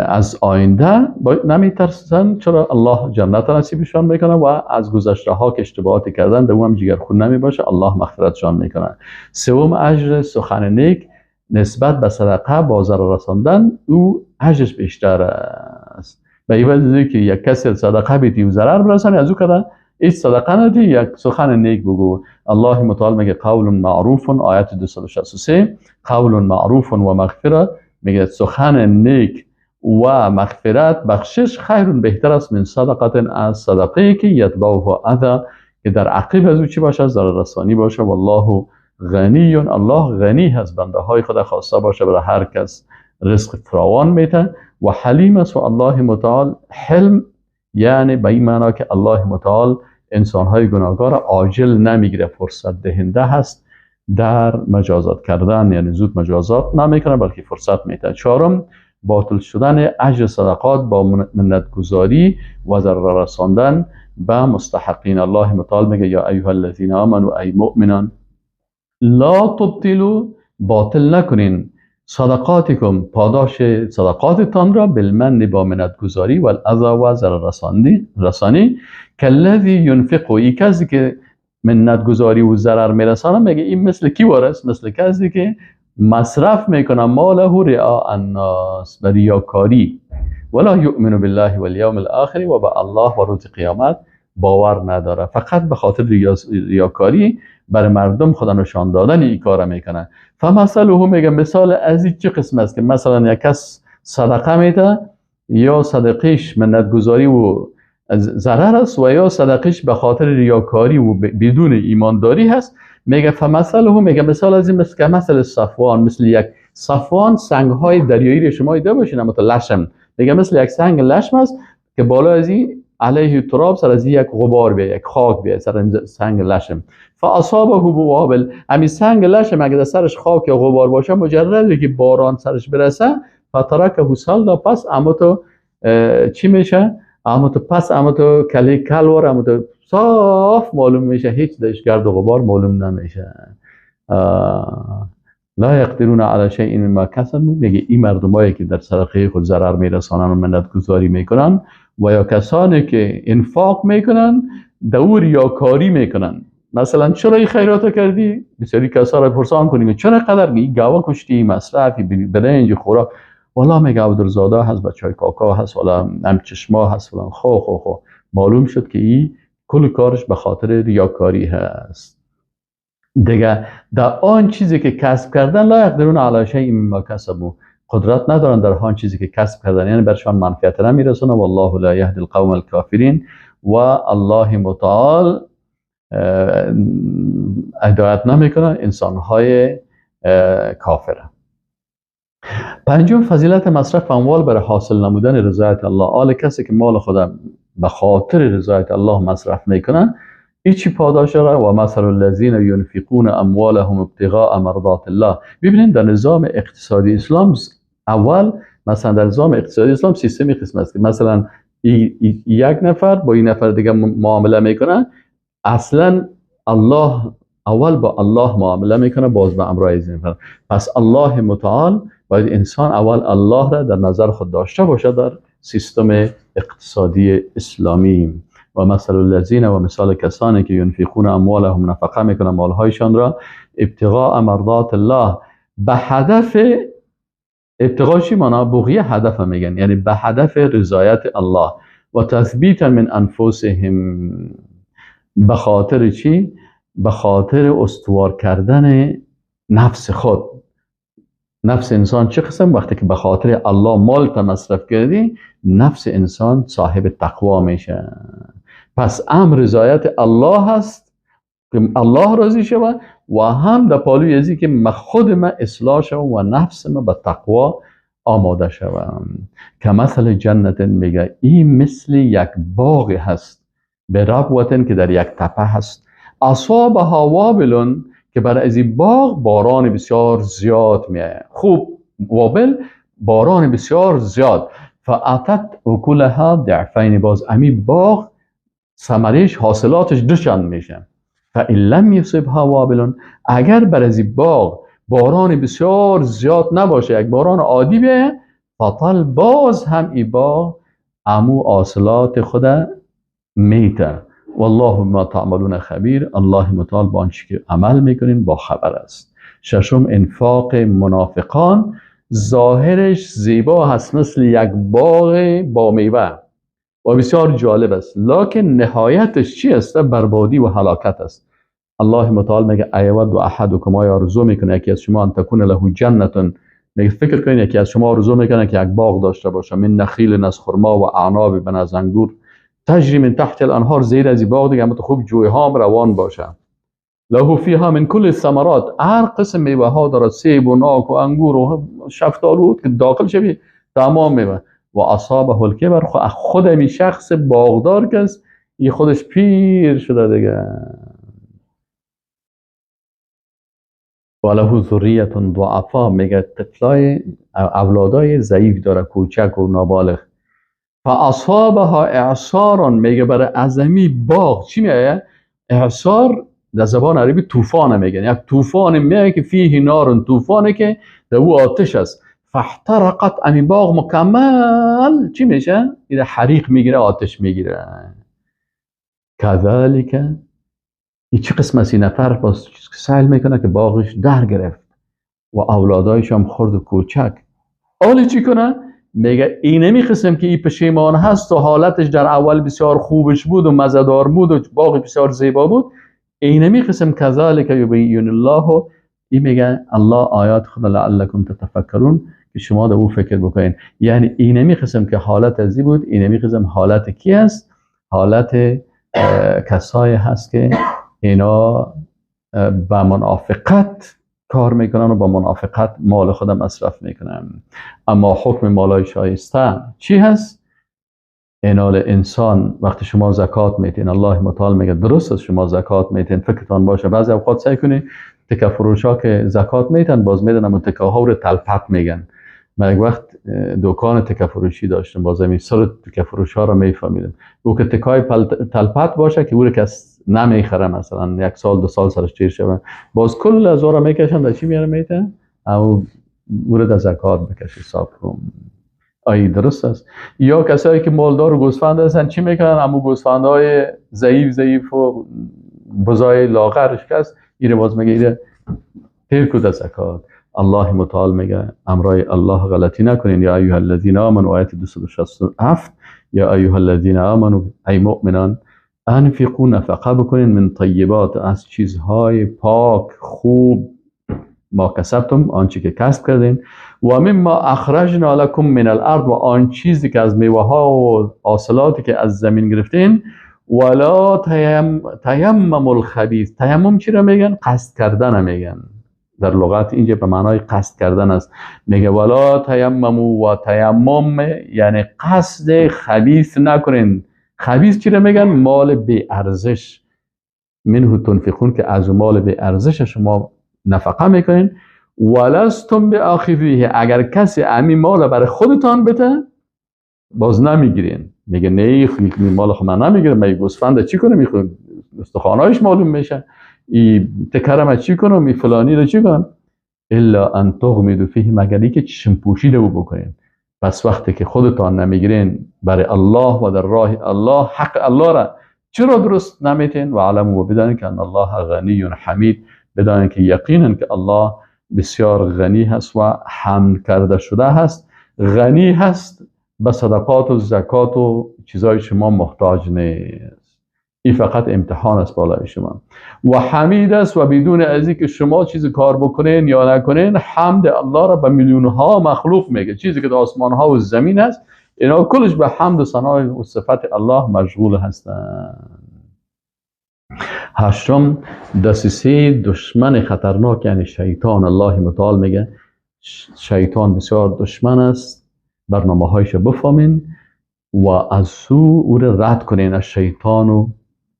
A: از آینده نمیترسن، چرا الله جنت نصیبشان میکنه و از گذشته ها که اشتباهاتی کردن دوم هم جگرخون نمیباشه، الله مغفرتشان میکنه. سوم اجر سخن نیک نسبت به صدقه با ضرر رساندن، او اجرش بیشتر است. به این وجه که یک کسی صدقه بیتی و ضرر برسانی، از او کده هیچ صدقه ندی، یک سخن نیک بگو. الله متعال میگه قول معروف، آیت 263، قول معروف و مغفرت، میگه سخن نیک و مغفرت، بخشش خیر بهتر است من صدقه، از صدقه که یتبعها اذى، که در عقیب از او چی باشه؟ ضرر رسانی باشه. والله غنی، الله غنی هست، بنده های خدا خواسته باشه برای هر کس رزق فراوان میته. و حلیم است، و الله متعال حلم، یعنی به این معنا که الله متعال انسان های گناهکار عاجل نمیگیره، فرصت دهنده هست در مجازات کردن، یعنی زود مجازات نمیکنه بلکه فرصت میده. چهارم باطل شدن اجر صدقات با منت گذاری و ضرر رساندن به مستحقین. الله متعال میگه یا ایها الذین آمنوا، ای مؤمنان، لا تبطلوا، باطل نکنین، صدقاتکم، پاداش صدقاتتان را، بالمن، با منت گذاری، و الاذى، و ضرر رسانی، کالذی ینفق، این کسی که منت گذاری و ضرر میرسانه، میگه این مثل کی وارست؟ مثل کسی که مصرف میکنه ماله رعاء الناس، به ریاکاری، ولا یؤمن بالله والیوم الاخر، و به الله و روز قیامت باور نداره، فقط به خاطر ریاکاری برای مردم خدا نشان دادن این کار میکنه. فمثله، میگه مثال از این چه قسم است؟ که مثلا یک کس صدقه میده، یا صدقش منت گذاری و ضرر است، و یا صدقش به خاطر ریاکاری و بدون ایمانداری هست. میگه فمثله، میگه مثال از این مثل صفوان، مثل یک صفوان، سنگ های دریایی رو شما دیده باشین، اما لشم، میگه مثل یک سنگ لشم است که بالا از این علیه تراب، سر از یک غبار بیه، یک خاک بیه سر سنگ لشم، فاصابه بوابل، همین سنگ لشم اگه در سرش خاک یا غبار باشه، مجرد که باران سرش برسه، فترکه سلدا، پس اما تو چی میشه؟ اما تو پس، اما تو کلی کلوار، اما تو صاف معلوم میشه، هیچ درش گرد و غبار معلوم نمیشه. لا یقدرون علی شیء مما کسبوا، میگه این مردمایی که در صدقه خود ضرر میرسانن و منت گذاری میکنن، و یا کسانی که انفاق میکنن دور یا کاری میکنن. مثلا چرا این خیرات کردی؟ بسیاری کسا را پرسان کنیم چرا قدر این گاوا کشتی، مصرفی، برنج، خوراک، والا میگه عبدالزاده هست، بچهای کاکا هست، والا هم چشما هست، والا خو معلوم شد که این کل کارش به خاطر ریاکاری هست. دیگه در آن چیزی که کسب کردن، لا یقدرون علی شیء مما کسبوا، قدرت ندارن در آن چیزی که کسب کردن، یعنی برشان منفعت نمیرسونه. والله لا یهدی القوم الکافرین، و الله متعال هدایت نمیکنه انسانهای کافر. پنجم فضیلت مصرف اموال برای حاصل نمودن رضایت الله. آل کسی که مال خود به خاطر رضایت الله مصرف میکنه، چی پاداش داره؟ و مثل الذین ینفقون اموالهم ابتغاء مرضات الله. ببینید در نظام اقتصادی اسلام، اول مثلا در نظام اقتصادی اسلام سیستمی قسم است که مثلا یک نفر با این نفر دیگه معامله میکنه، اصلا الله اول با الله معامله میکنه، باز به امرای از نفر. پس الله متعال باید انسان اول الله را در نظر خود داشته باشه در سیستم اقتصادی اسلامی. و مثل الذین، و مثال کسانی که ینفقون اموالهم، نفقه میکنن مالهایشان را، ابتغاء مرضات الله، به هدف، ابتغاء چی معنی؟ بغیه هدف میگن، یعنی به هدف رضایت الله، و تثبیتا من انفسهم، به خاطر چی؟ به خاطر استوار کردن نفس خود. نفس انسان چه قسم؟ وقتی که به خاطر الله مال تا مصرف کردی، نفس انسان صاحب تقوا میشه. پس امر رضایت الله هست که الله راضی شود، و هم در پالوی ازی که خود من اصلاح شوم و نفس من به تقوا آماده شوم. که مثل جنت، میگه این مثل یک باغ هست، به ربوتن که در یک تپه هست، اصابها وابلون، که برای از این باغ باران بسیار زیاد میاد. خوب، وابل باران بسیار زیاد. فاتت اکلها ضعفین، باز امی باغ ثمرش حاصلاتش دوچند میشه. فان لم یصبها وابل، اگر بر از باغ باران بسیار زیاد نباشه، یک باران عادی به فطل، باز هم ای باغ امو حاصلات خود میته. والله بما تعملون خبیر، الله متعال با آنچه که عمل میکنین با خبر است. ششم، انفاق منافقان ظاهرش زیبا هست مثل یک باغ با میوه و بسیار جالب است، لکن نهایتش چی است؟ بربادی و هلاکت است. الله متعال میگه ایود و احدکم، آیا آرزو میکنه یکی از شما ان تکون له جنتون، میگه فکر کنید یکی از شما آرزو میکنه که یک باغ داشته باشه، من نخیل از خرما و اعناب بن از انگور، تجری من تحت الانهار، زیر از این باغ دیگه هم خوب جوی ها روان باشه، له فیها من کل الثمرات، هر قسم میوه ها داره، سیب و ناک و انگور و شفتالو که داخل شوی تمام میوه. و اصابه الکبر، خود می شخص باغدار که است این خودش پیر شده دیگه، وله ذریه ضعفا، میگه طفلای اولادای ضعیف داره، کوچک و نابالغ. فاصابها اعصار، میگه برای عظمی باغ چی میگه؟ اعصار در زبان عربی طوفان میگن، یک طوفان میگه که فیه نار، طوفانی که در او آتش است. فاحترقت، امی باغ مکمل چی میشه؟ این حریق میگیره، آتش میگیره. کذالک، این چه قسم از این نفر باز سهل میکنه که باغش در گرفت و اولادایش هم خرد و کوچک. حالی چی کنه؟ میگه اینمی قسم که این پشیمان هست و حالتش در اول بسیار خوبش بود و مزدار بود و باغ بسیار زیبا بود، اینمی قسم کذالک یبین الله، این میگه الله آیات خود لعلکم تتفکرون، که شما در او فکر بکنین. یعنی اینمی قسم که حالت ازی بود، اینمی قسم حالت کی است؟ حالت کسای هست که اینا با منافقت کار میکنن و با منافقت مال خودم مصرف میکنن. اما حکم مالای شایسته چی هست؟ اینال انسان وقتی شما زکات میتین، الله متعال میگه درست است شما زکات میتین، فکرتان باشه بعضی اوقات سعی کنی تکه فروش ها که زکات میتن باز میدن اما تکه ها رو تلپت میگن. من یک وقت دکان تکه فروشی داشتم، باز همین سر تکه فروش ها رو میفهمیدم، او که تکای تلپت باشه که او رو کس نمیخره، مثلا یک سال دو سال سرش چیر شوه، باز کل از او رو میکشن در چی میاره میتن او رو در زکات بکش حساب کن. آیی درست است. یا کسایی که مالدار و گوسفند هستن چی میکنن؟ امو گوسفندهای ضعیف و بزای لاغرش کس ایره باز میگه ایره تیر کد از زکات. الله متعال میگه امرای الله غلطی نکنین. یا ایها الذین آمنوا، آیت 267، یا ایها الذین آمنوا، ای مؤمنان، انفقوا، نفقه بکنین، من طیبات، از چیزهای پاک خوب، ما کسبتم، آنچه که کسب کردین، و مما اخرجنا لکم من الارض، و آن چیزی که از میوه ها و حاصلاتی که از زمین گرفتین، ولا تیمم الخبیث، تیمم چی را میگن؟ قصد کردن میگن، در لغت اینجا به معنای قصد کردن است. میگه ولا تیمموا، و تیمم یعنی قصد خبیث نکنین. خبیث چی را میگن؟ مال بی ارزش، منه تنفقون، که از مال بی ارزش شما نفقه میکنین. ولستم بآخذیه، اگر کسی امی مال برای خودتان بده باز نمیگیرین. میگه نه مال خود من نمیگیرم، من گوسفند چی کنم؟ میخوام استخوانایش معلوم میشه، این تکرم چی کنم؟ این فلانی رو چی کنم؟ الا ان تغمضوا فیه، مگر اینکه چشم پوشیده او بکنین. پس وقتی که خودتان نمیگیرین برای الله و در راه الله، حق الله را چرا درست نمیتین؟ و علموا، بدانید که ان الله غنی حمید، بدانید که یقینا که الله بسیار غنی هست و حمد کرده شده هست، غنی هست به صدقات و زکات و چیزای شما محتاج نیست. این فقط امتحان است بالای شما. و حمید است، و بدون از اینکه شما چیزی کار بکنین یا نکنین، حمد الله را به میلیون ها مخلوق میگه. چیزی که در آسمان ها و زمین است اینا کلش به حمد و ثنا و صفت الله مشغول هستند. هشتم، دسیسه دشمن خطرناک یعنی شیطان. الله متعال میگه شیطان بسیار دشمن است، برنامه هایش بفهمین و از سو او را رد کنین از شیطان. و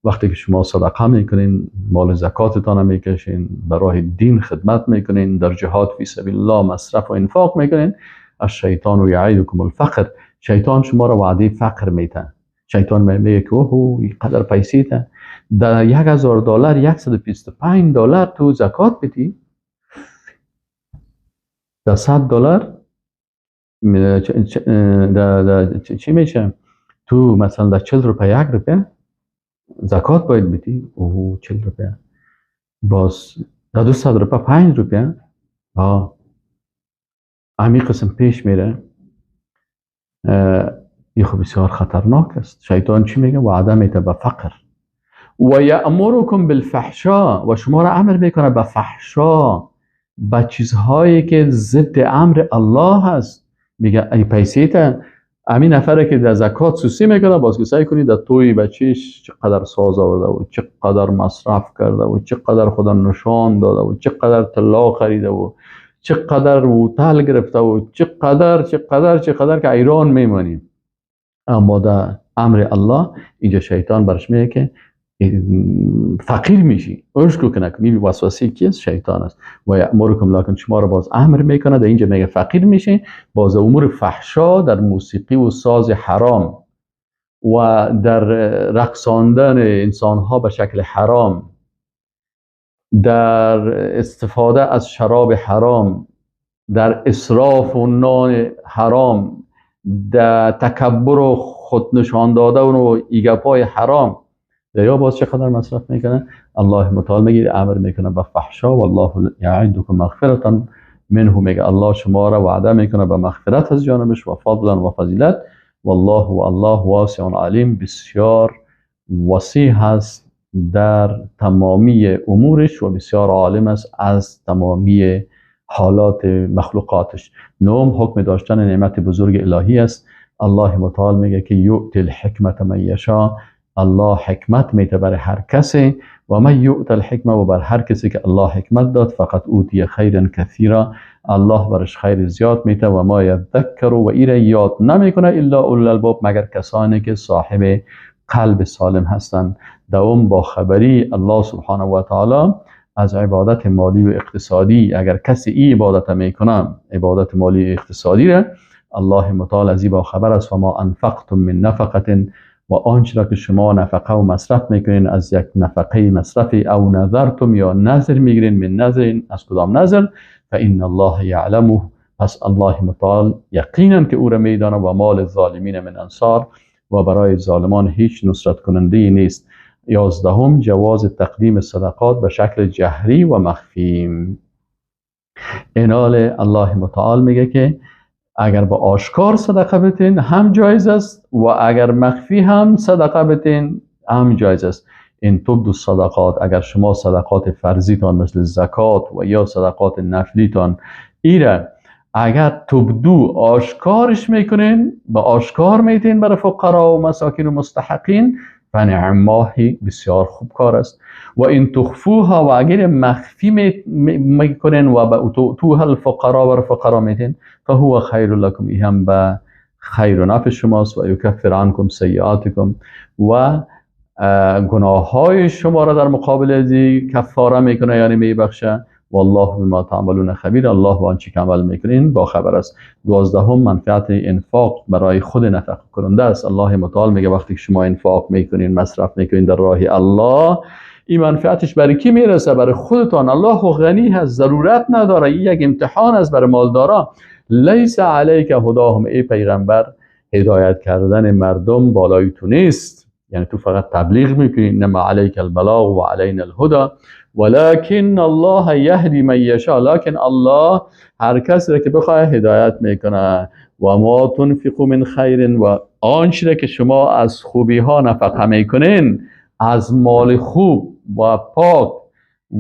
A: وقتی که شما صدقه میکنین، مال زکاتتان میکشین، برای دین خدمت میکنین، در جهاد فی سبیل الله مصرف و انفاق میکنین، الشیطان یعیدکم الفقر. شیطان شما را وعده فقر میده. شیطان میگه که اوه اینقدر پیسه ده، در $1000 $125 تو زکات بدی، در $100 چی میشه؟ تو مثلا در 40 روپیه 1 روپیه زکات باید بدی. اوه 40 روپیه، باز در 200 روپیه 5 روپیه. همین قسم پیش میره. این خب بسیار خطرناک است. شیطان چی میگه؟ وعده میده به فقر. و یأمرکم بالفحشاء، و شما را امر میکنه به فحشا، به چیزهایی که ضد امر الله هست. میگه ای پیسه تا همین نفره که در زکات سوسی میکنه، باز که سعی کنید در توی بچیش چقدر ساز آورده و چقدر مصرف کرده و چقدر خدا نشان داده و چقدر طلا خریده و چقدر هتل گرفته و چقدر که ایران میمانیم. اما در امر الله اینجا شیطان برش میگه که فقیر میشی، اشکو که نکنی. وسوسه کیست؟ شیطان است. و یأمرکم، لکن شما رو باز امر میکنه، در اینجا میگه فقیر میشی. باز امور فحشا در موسیقی و ساز حرام و در رقصاندن انسان ها به شکل حرام، در استفاده از شراب حرام، در اسراف و نان حرام، در تکبر و خود نشان دادن و ایگپای حرام، یا باز چقدر مصرف میکنه. الله متعال میگه امر میکنه به فحشا. والله یعدکم مغفرة منه، میگه الله شما را وعده میکنه به مغفرت از جانبش و فضلا و فضیلت. والله و الله واسع علیم، بسیار وسیع هست در تمامی امورش و بسیار عالم است از تمامی حالات مخلوقاتش. نوم حکم داشتن نعمت بزرگ الهی است. الله متعال میگه که یؤتی الحکمت من یشاء، الله حکمت میده برای هر کسی. و من یؤت الحکمه، و بر هر کسی که الله حکمت داد، فقط اوتی خیرا کثیرا، الله برش خیر زیاد میده. و ما یذکر، و ایره یاد نمیکنه الا اولو الالباب، مگر کسانی که صاحب قلب سالم هستند. دوم با خبری الله سبحانه و تعالی از عبادت مالی و اقتصادی. اگر کسی این عبادت میکنه، عبادت مالی و اقتصادی را، الله متعال از این با خبر است. و ما انفقتم من نفقه، و آنچه را که شما نفقه و مصرف میکنین از یک نفقه مصرفی، او نذرتم یا نذر میگیرین، من نذر، از کدام نذر، فإن الله یعلمه، پس الله متعال یقینا که او را میدانه. و مال الظالمین من انصار، و برای ظالمان هیچ نصرت کننده نیست. 11 جواز تقدیم صدقات به شکل جهری و مخفی. اینال الله متعال میگه که اگر با آشکار صدقه بتین هم جایز است، و اگر مخفی هم صدقه بتین هم جایز است. این تبدو الصدقات، اگر شما صدقات فرضیتان مثل زکات و یا صدقات نفلیتان ایره اگر تبدو آشکارش میکنین، با آشکار میتین برای فقرا و مساکین و مستحقین، فنعماهی، بسیار خوب کار است. و این تخفوها، و اگر مخفی میکنین و توها الفقرا و فقرا میتین، فهو خیر لکم، این هم به خیر و نفع شماست. و یکفر عنکم سیئاتکم، و گناه های شما را در مقابل ازی کفاره میکنه، یعنی میبخشه. والله بما تعملون خبیر، الله با آنچه که عمل میکنین با خبر است. 12 منفعت انفاق برای خود نفقه کننده است. الله متعال میگه وقتی که شما انفاق میکنین، مصرف میکنین در راه الله، این منفعتش برای کی میرسه؟ برای خودتان. الله غنی هست، ضرورت نداره. این یک امتحان است برای مالدارا. لیس علیک هداهم، ای پیغمبر هدایت کردن مردم بالای تو نیست، یعنی تو فقط تبلیغ میکنی. انما علیک البلاغ و علینا الهدى ولكن الله یهدی من یشاء، لکن الله هر کسی را که بخواه هدایت میکنه. و ما تنفقوا من خیر، و آنچه که شما از خوبی ها نفقه میکنین، از مال خوب و پاک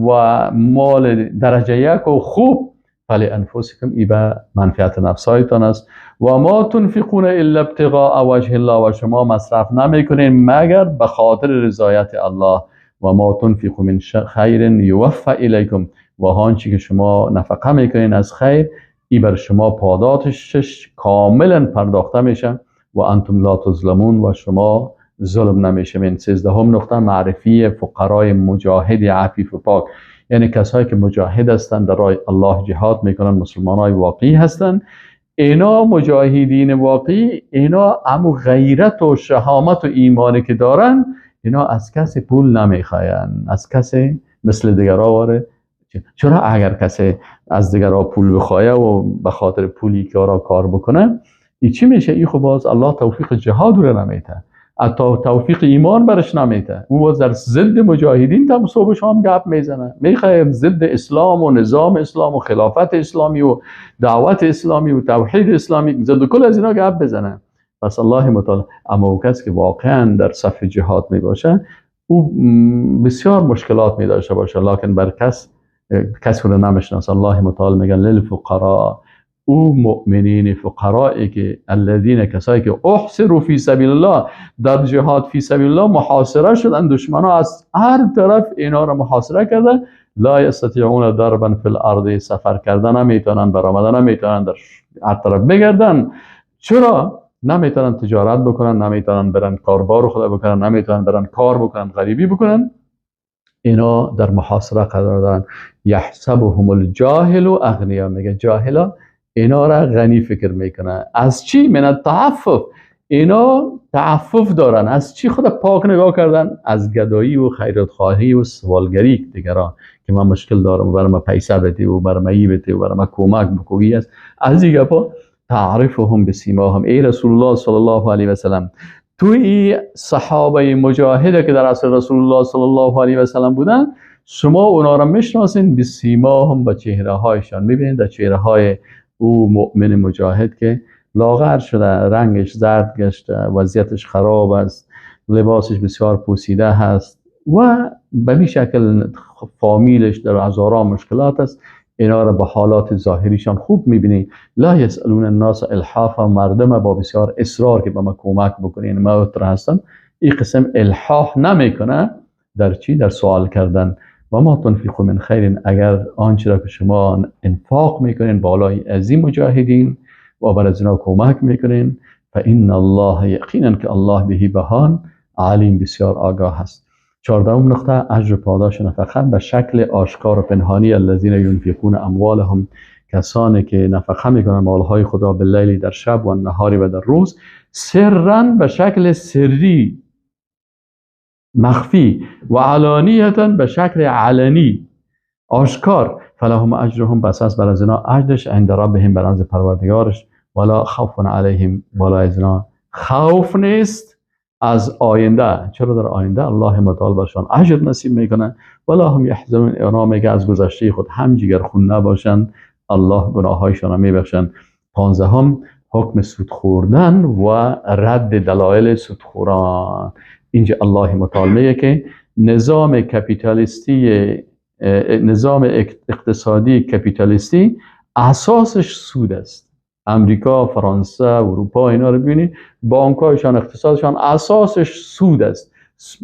A: و مال درجه یک و خوب، فلانفسکم، ای به منفعت نفسایتان است. و ما تنفقون الا ابتغاء وجه الله، و شما مصرف نمیکنین مگر به خاطر رضایت الله. و ما تنفقوا من خیر یوفى الیکم، و آنچه که شما نفقه میکنین از خیر، ای بر شما پاداشش کاملا پرداخته میشه. و انتم لا تظلمون، و شما ظلم نمیشوین. 13 نقطه معرفی فقرای مجاهد عفیف و پاک، یعنی کسایی که مجاهد هستند، در راه الله جهاد میکنن، مسلمانای واقعی هستند. اینا مجاهدین واقعی، اینا همو غیرت و شهامت و ایمانی که دارن، اینا از کسی پول نمیخواین، از کسی مثل دیگرها واره. چرا اگر کسی از دیگرها پول بخواه و به خاطر پولی کار بکنه، ای چی میشه؟ ای خب باز الله توفیق جهاد رو نمیده، حتی توفیق ایمان برش نمیده. او باز در ضد مجاهدین تا صبح شام گپ میزنه، میخواد ضد اسلام و نظام اسلام و خلافت اسلامی و دعوت اسلامی و توحید اسلامی، ضد کل از اینا گپ بزنه. پس الله متعال، اما او کسی که واقعا در صف جهاد میباشه، او بسیار مشکلات میداشته باشه، لکن بر کسی رو نمیشناسه. الله متعال میگن للفقراء، او مؤمنین فقرایی که الذین، کسایی که احصروا فی سبیل الله، در جهاد فی سبیل الله محاصره شدن، دشمن ها از هر طرف اینا رو محاصره کرده، لا یستطیعون ضربا فی الارض، سفر کردن نمیتونن، برآمدن نمیتونن، در هر طرف بگردن. چرا؟ نمیتونن تجارت بکنن، نمیتونن برن کاربار خدا بکنن، نمیتونن برن کار بکنن، غریبی بکنن. اینا در محاصره قرار دارن. یحسبهم الجاهل اغنیا، میگه جاهلا اینا را غنی فکر میکنن. از چی؟ من التعفف. اینا تعفف دارن. از چی خدا پاک نگاه کردن؟ از گدایی و خیراتخواهی و سوالگری دیگران، که من مشکل دارم و برای من پیسه بده و برای من ای بده و برای من کمک بکنی است. از این گپا تعرفهم بسیماهم. ای رسول الله صلی الله علیه و سلم، توی صحابه مجاهده که در عصر رسول الله صلی الله علیه و سلم بودن، شما اونا را میشناسین بسیماهم، با چهره هایشان. میبینید در چهره های او مؤمن مجاهد که لاغر شده، رنگش زرد گشته، وضعیتش خراب است، لباسش بسیار پوسیده هست و به این شکل فامیلش در هزاران مشکلات است. اینا را به حالات ظاهریشان خوب میبینی. لا یسالون الناس الحافا، مردم با بسیار اصرار که به ما کمک بکنین، ما اتر هستم، این قسم الحاح نمیکنه. در چی؟ در سوال کردن. و ما تنفقوا من خیر، اگر آنچه را که شما انفاق میکنین بالای از این مجاهدین و بر از اینا کمک میکنین، فان الله، یقینا که الله بهی بهان، علیم، بسیار آگاه است. 14 نقطه، اجر پاداش نفقه به شکل آشکار و پنهانی. الذین ینفقون اموالهم، کسانی که نفقه میکنن مالهای خود را باللیل، در شب، و نهاری، و در روز، سرا، به شکل سری مخفی، و علانیتا، به شکل علنی آشکار، فلهم اجرهم، بس است بر از اینا اجرش عند ربهم، بر از پروردگارش، ولا خوف علیهم، ولا از اینا خوف نیست از آینده. چرا در آینده الله متعال برشان اجر نصیب میکنه. ولا هم یحزنون، اینا میگه از گذشته خود هم جگرخون نباشند، الله گناهایشان میبخشند. 15 حکم سود خوردن و رد دلایل سودخوران. اینجا الله متعال میگه که نظام کپیتالیستی، نظام اقتصادی کپیتالیستی اساسش سود است. امریکا، فرانسه، اروپا، اینا رو ببینید، بانک‌هایشان، اقتصادشان اساسش سود است.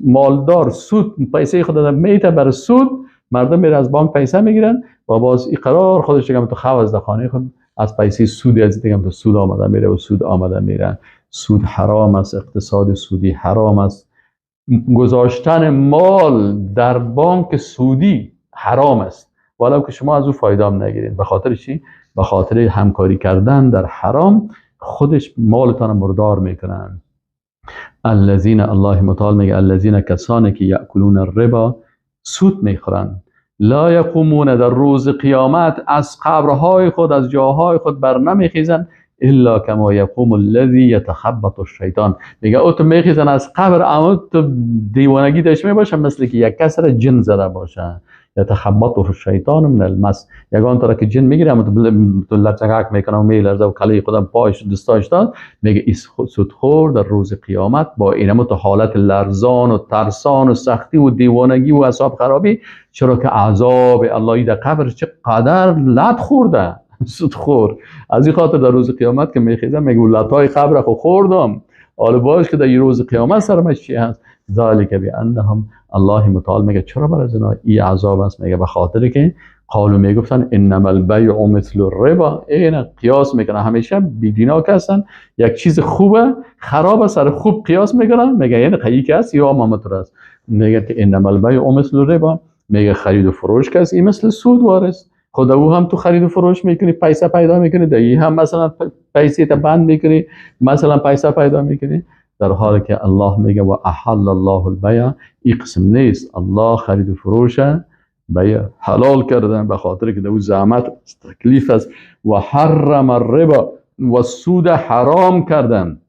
A: مالدار سود، پیسه خود را میته برای سود، مردم میره از بانک پیسه میگیرن و باز این قرار خودش دیگه تو خواز خانه خود از پیسه سود از دیگه تو سود آمده میره و سود آمده میره. سود حرام است، اقتصاد سودی حرام است. گذاشتن مال در بانک سودی حرام است، ولو که شما از او فایده هم نگیرید. به خاطر چی؟ به خاطر همکاری کردن در حرام خودش مالتان مردار میکنن. الذین، الله متعال میگه الذین، کسانی که یاکلون الربا، سود میخورن، لا یقومون، در روز قیامت از قبرهای خود، از جاهای خود بر نمیخیزن، الا کما یقوم الذی یتخبط الشیطان. میگه او تو میخیزن از قبر، اما تو دیوانگی داشت میباشه، مثل که یک کس را جن زده باشه. یتخبط الشیطان من المس، یگان طرح که جن میگیره اما تو لچکک میکنه و میلرزه و کله خودم پایش دستاش داد. میگه این سودخور در روز قیامت با اینم تو حالت لرزان و ترسان و سختی و دیوانگی و اعصاب خرابی، چرا که عذاب الله در قبر چقدر لط خورده. سودخور از این خاطر در روز قیامت که میخیزم میگه لطای قبر خو خوردم، حالا باش که در این روز قیامت سرمش چی هست. ذالک بانهم، الله متعال میگه چرا بر از اینا این عذاب است؟ میگه به خاطر که قالو میگفتن انما البیع مثل الربا، اینا قیاس میکنن، همیشه بیدینا هستن، یک چیز خوبه خراب سر خوب قیاس میکنن. میگه یعنی خیلی کس یا مامتر است، میگه که انما البیع مثل الربا، میگه خرید و فروش کس این مثل سود وارست. خود او هم تو خرید و فروش میکنی، پیسه پیدا میکنی، دایی هم مثلا پیسه تا بند میکنی، مثلا پیسه پیدا میکنی. در حالی که الله میگه و احل الله البیع، این قسم نیست. الله خرید و فروش بیع حلال کردن به خاطر که دو زحمت تکلیف است. و حرم الربا، و سود حرام کردن.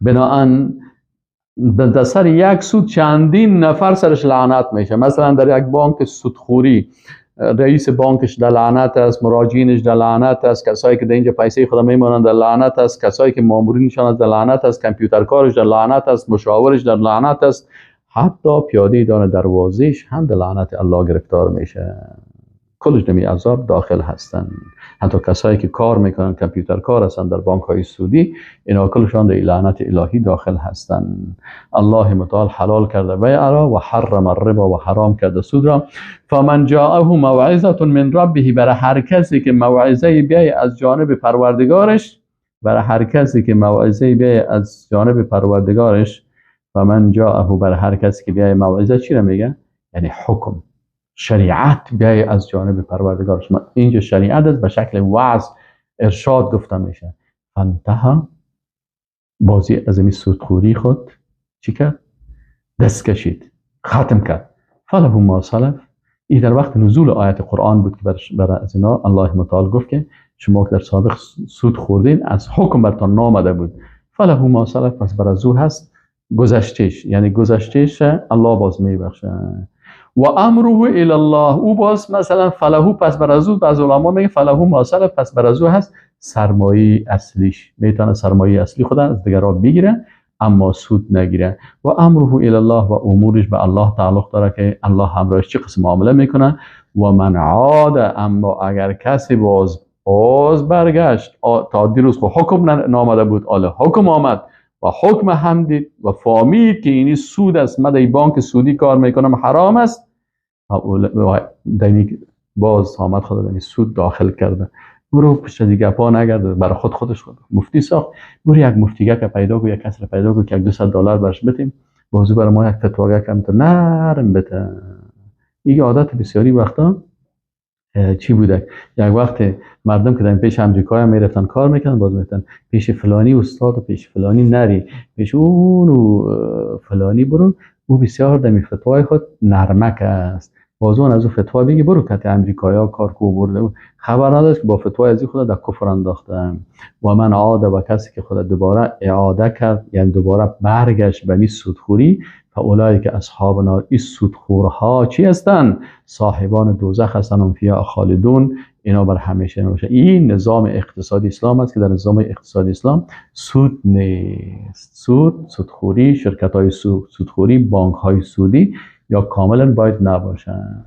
A: بناهن به سر یک سود چندین نفر سرش لعنت میشه. مثلا در یک بانک سودخوری رئیس بانکش در لعنت است، مراجعینش در لعنت است، کسایی که در اینجا پیسه خود میمونن در لعنت است، کسایی که مامورینشان در لعنت است، کامپیوتر کارش در لعنت است، مشاورش در لعنت است، حتی پیاده دان دروازهش هم در لعنت الله گرفتار میشه. کلش نمی عذاب داخل هستن. حتی کسایی که کار میکنن، کامپیوتر کار هستن در بانک های سودی، اینا کلشان در لعنت الهی داخل هستن. الله متعال حلال کرده بیع را و حرم الربا و حرام کرده سود را. فمن جاءه موعظه من ربه، برای هر کسی که موعظه بیای از جانب پروردگارش، برای هر کسی که موعظه بیای از جانب پروردگارش، فمن جاءه، برای هر کسی که بیای موعظه چی را میگه؟ یعنی حکم، شریعت بیای از جانب پروردگارش. اینجا شریعت است به شکل وعظ، ارشاد گفته میشه. فانتها، بازی از این سودخوری خود چی کرد؟ دست کشید، ختم کرد. فله ما سلف، این در وقت نزول آیت قرآن بود که برای از اینا الله متعال گفت که شما که در سابق سود خوردین از حکم برتان نامده بود. فله ما سلف، پس بر از او هست گذشتهش، یعنی گذشتهش الله باز میبخشه. و امره الی الله، او باز مثلا فله، پس بر از او، بعض علما میگن فله ما سلف، پس بر از او هست سرمایه اصلیش، میتونه سرمایه اصلی خود از دیگران بگیره اما سود نگیره. و امره الی الله، و امورش به الله تعلق داره که الله همراهش چه قسم معامله میکنه. و من عاد، اما اگر کسی باز برگشت، تا دیروز خود حکم نامده بود، حالا حکم آمد و حکم هم دید و فهمید که اینی سود است، من در بانک سودی کار میکنم حرام است، دینی باز آمد خود دینی سود داخل کرده. برو پشت دیگه پا نگرده، برای خودش خود مفتی ساخت. برو یک مفتیگه که پیدا کو، یک کس رو پیدا کو که $200 برش بتیم، بازو برای ما یک فتواگه کم تو نرم بته. این عادت بسیاری وقتا چی بوده؟ یک وقت مردم که در پیش امریکایی هم میرفتن کار میکنن، باز میگفتن پیش فلانی استاد و پیش فلانی نری، پیش اون و فلانی برو، او بسیار در فتوای خود نرمک است. باز اون از اون فتوا بگی برو که امریکایی ها کار کو برده، خبر نداشت که با فتوای ازی خود در کفر انداختن. و من عاده، و کسی که خود دوباره اعاده کرد، یعنی دوباره برگشت به می سودخوری، فاولایی که اصحاب نار، این سودخورها چی هستن؟ صاحبان دوزخ هستن، هم فیها خالدون، اینا بر همیشه نمیشه. این نظام اقتصادی اسلام است که در نظام اقتصادی اسلام سود نیست. سودخوری، شرکت های سودخوری، بانک های سودی یا کاملا باید نباشن.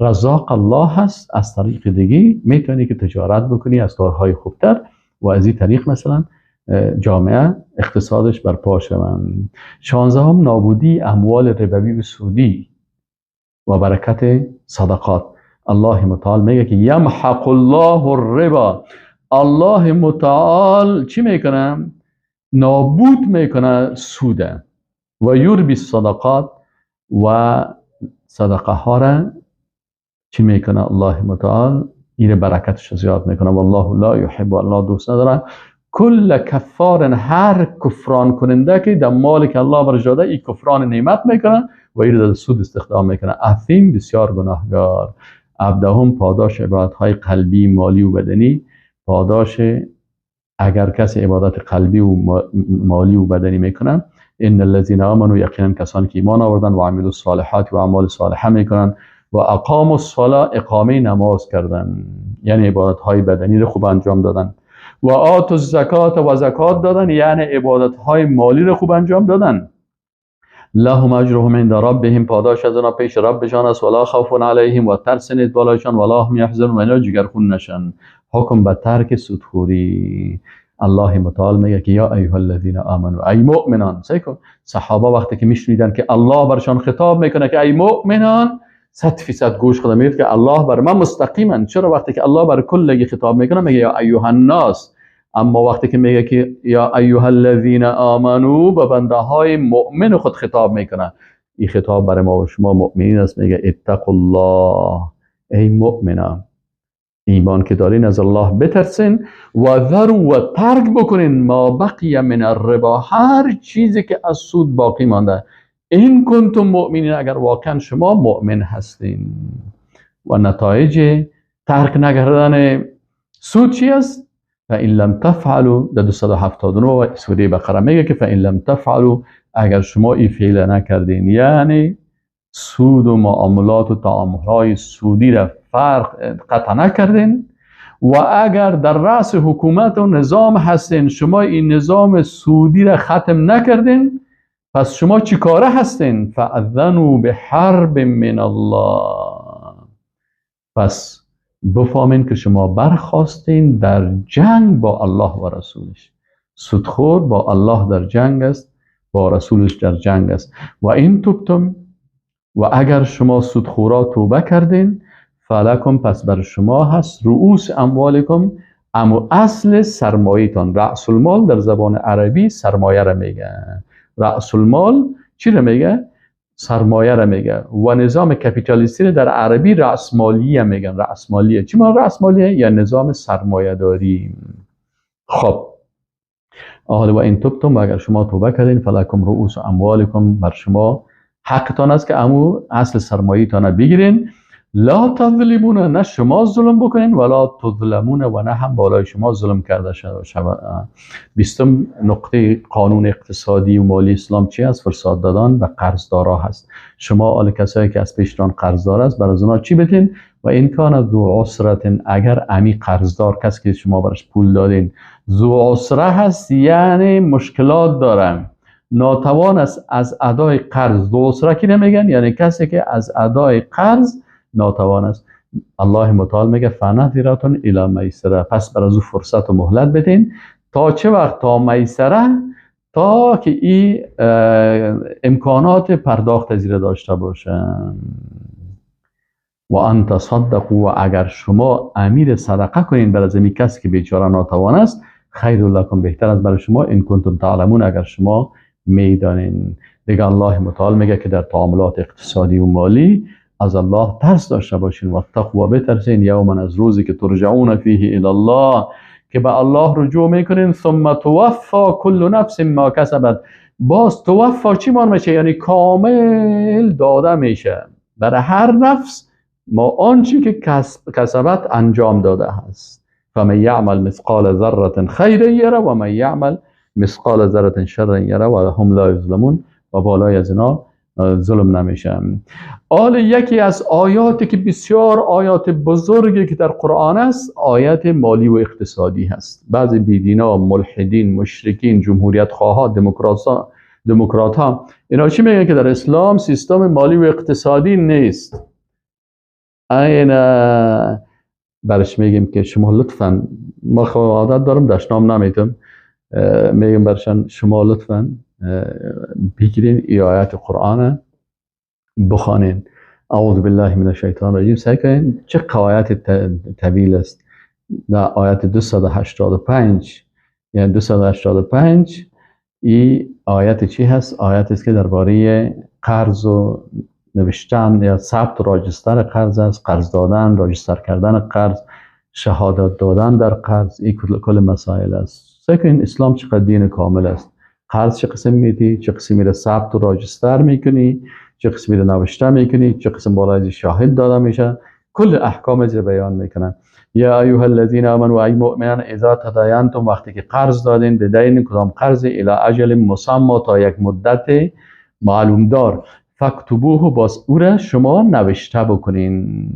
A: رزاق الله هست، از طریق دیگه میتونی که تجارت بکنی از کارهای خوبتر و از این طریق مثلا جامعه اقتصادش برپا شوند. 16 نابودی اموال ربوی و سودی و برکت صدقات. الله متعال میگه که یمحق الله الربا، الله متعال چی میکنه؟ نابود میکنه سوده. و یربی الصدقات، و صدقه ها را چی میکنه الله متعال؟ این برکتش زیاد میکنه. والله لا یحب، الله دوست نداره کل کفار، هر کفران کننده که در مالی که الله برش داده این کفران نعمت میکنه و این در سود استخدام میکنه. اثیم، بسیار گناهگار. عبدهم، پاداش عبادت های قلبی، مالی و بدنی. پاداش اگر کسی عبادت قلبی و مالی و بدنی میکنه، ان الذين آمنوا، یقینا کسانی که ایمان آوردن، و عملوا الصالحات، و اعمال صالحه میکنن، و اقاموا الصلاه، اقامه نماز کردن، یعنی عبادت های بدنی رو خوب انجام دادن، و آتوا الزکات، و زکات دادن، یعنی عبادت های مالی رو خوب انجام دادن. لهم اجرهم عند ربهم، پاداش از آنها پیش ربشان است. ولا خوف علیهم، و ترس نیست بالایشان. ولا هم یحزنون، و اینا جگرخون نشن. حکم به ترک سودخوری. الله متعال میگه که یا ایها الذین آمنوا، ای مؤمنان. صحابه وقتی که میشنیدن که الله برشان خطاب میکنه که ای مؤمنان، 100% گوش خود میگه که الله بر من مستقیما. چرا وقتی که الله بر کل خطاب میکنه میگه یا ایها الناس، اما وقتی که میگه که یا ایها الذین آمنو، به بنده های مؤمن خود خطاب میکنه. این خطاب برای ما و شما مؤمنین است. میگه اتقوا الله، ای مؤمنان، ایمان که دارین از الله بترسین و ذروا و ترک بکنین ما بقی من الربا، هر چیزی که از سود باقی مانده، این کنتم مؤمنین، اگر واقعا شما مؤمن هستین. و نتایج ترک نکردن سود چی است؟ فإن لم تفعلوا، در 279 سوره بقره میگه که فإن لم تفعلوا، اگر شما این فعل نکردین، یعنی سود و معاملات و تعاملات سودی را قطع نکردین و اگر در رأس حکومت و نظام هستین شما این نظام سودی را ختم نکردین، پس شما چی کاره هستین؟ فأذنوا بحرب من الله، پس بفهمین که شما برخواستین در جنگ با الله و رسولش. سودخور با الله در جنگ است، با رسولش در جنگ است. و این توبتم، و اگر شما سودخورا توبه کردین، فلکم، پس بر شما هست رؤوس اموالکم، اما اصل سرمایتان. رأس المال در زبان عربی سرمایه را میگه. رأس المال چی را میگه؟ سرمایه را میگه. و نظام کپیتالیستی در عربی رأسمالیه میگن. رأسمالیه چی معنی رأسمالیه؟ یا نظام سرمایه داری. خب حالا و این توبتم، و اگر شما توبه کردین، فلکم رؤوس اموالکم، بر شما حقتان است که امو اصل سرمایه‌تان بگیرین. لا تظلمون، نه شما ظلم بکنین، ولا تظلمون، و نه هم بالای شما ظلم کرده شود. 20 نقطه قانون اقتصادی و مالی اسلام چی است؟ فرصت دادن به قرضدارا هست. شما آل کسایی که از پیشتان قرضدار است، برای اونا چی بدین؟ و این کان ذو عسرة، اگر امی قرضدار، کسی که شما برش پول دادین ذو عسره هست، یعنی مشکلات دارن، ناتوان است از ادای قرض. ذو عسره کی نمیگن؟ یعنی کسی که از ادای قرض ناتوان است. الله متعال میگه فنظرة الی میسره، پس برای او فرصت و مهلت بدین. تا چه وقت؟ تا میسره، تا که این امکانات پرداخت زیر داشته باشن. و ان تصدقوا، و اگر شما امیر صدقه کنین برای زمین کسی که بیچاره ناتوان است، خیر لکم، بهتر از برای شما، این کنتم تعلمون، اگر شما میدانین. دیگه الله متعال میگه که در تعاملات اقتصادی و مالی از الله ترس داشته باشین. و تقوا، بترسین، یوما، از روزی که ترجعون فیه الی الله، که به الله رجوع میکنین. ثم توفا کل نفس ما کسبت، باز توفا چی مان میشه؟ یعنی کامل داده میشه برای هر نفس ما آنچه که کسبت انجام داده هست. فمن یعمل مثقال ذره خیرا یره و من یعمل مثقال ذره شرا یره و هم لا یظلمون، و بالای از اینا ظلم نمیشه. یکی از آیاتی که بسیار آیات بزرگی که در قرآن است، آیات مالی و اقتصادی هست. بعضی بیدینا، ملحدین، مشرکین، جمهوریت خواه، دموکرات ها، اینا چی میگن؟ که در اسلام سیستم مالی و اقتصادی نیست. اینا برش میگیم که شما لطفاً، ما عادت دارم دشنام نمیتم، میگم برشان شما لطفاً بگیرین ای آیات قرآن بخوانین. اعوذ بالله من الشیطان الرجیم. سعی کنین، چه آیات طویل است. در آیت 285 یعنی 285 این آیت چی هست؟ آیت است که درباره قرض و نوشتن یا ثبت و راجستر قرض است، قرض دادن، راجستر کردن قرض، شهادت دادن در قرض، این کل مسائل است. سعی کنین اسلام چقدر دین کامل است. قرض چه قسم میدی، چه قسمی را ثبت و راجستر میکنی، چه قسمی را نوشته میکنی، چه قسم بالای شاهد داده میشه، کل احکام از بیان میکنن. یا ایها الذین آمنوا، ای مؤمنان، اذا تداینتم، وقتی که قرض دادین، بدین کدام قرض، الی اجل مسمى، تا یک مدت معلوم دار، فاکتبوه، باز او را شما نوشته بکنین.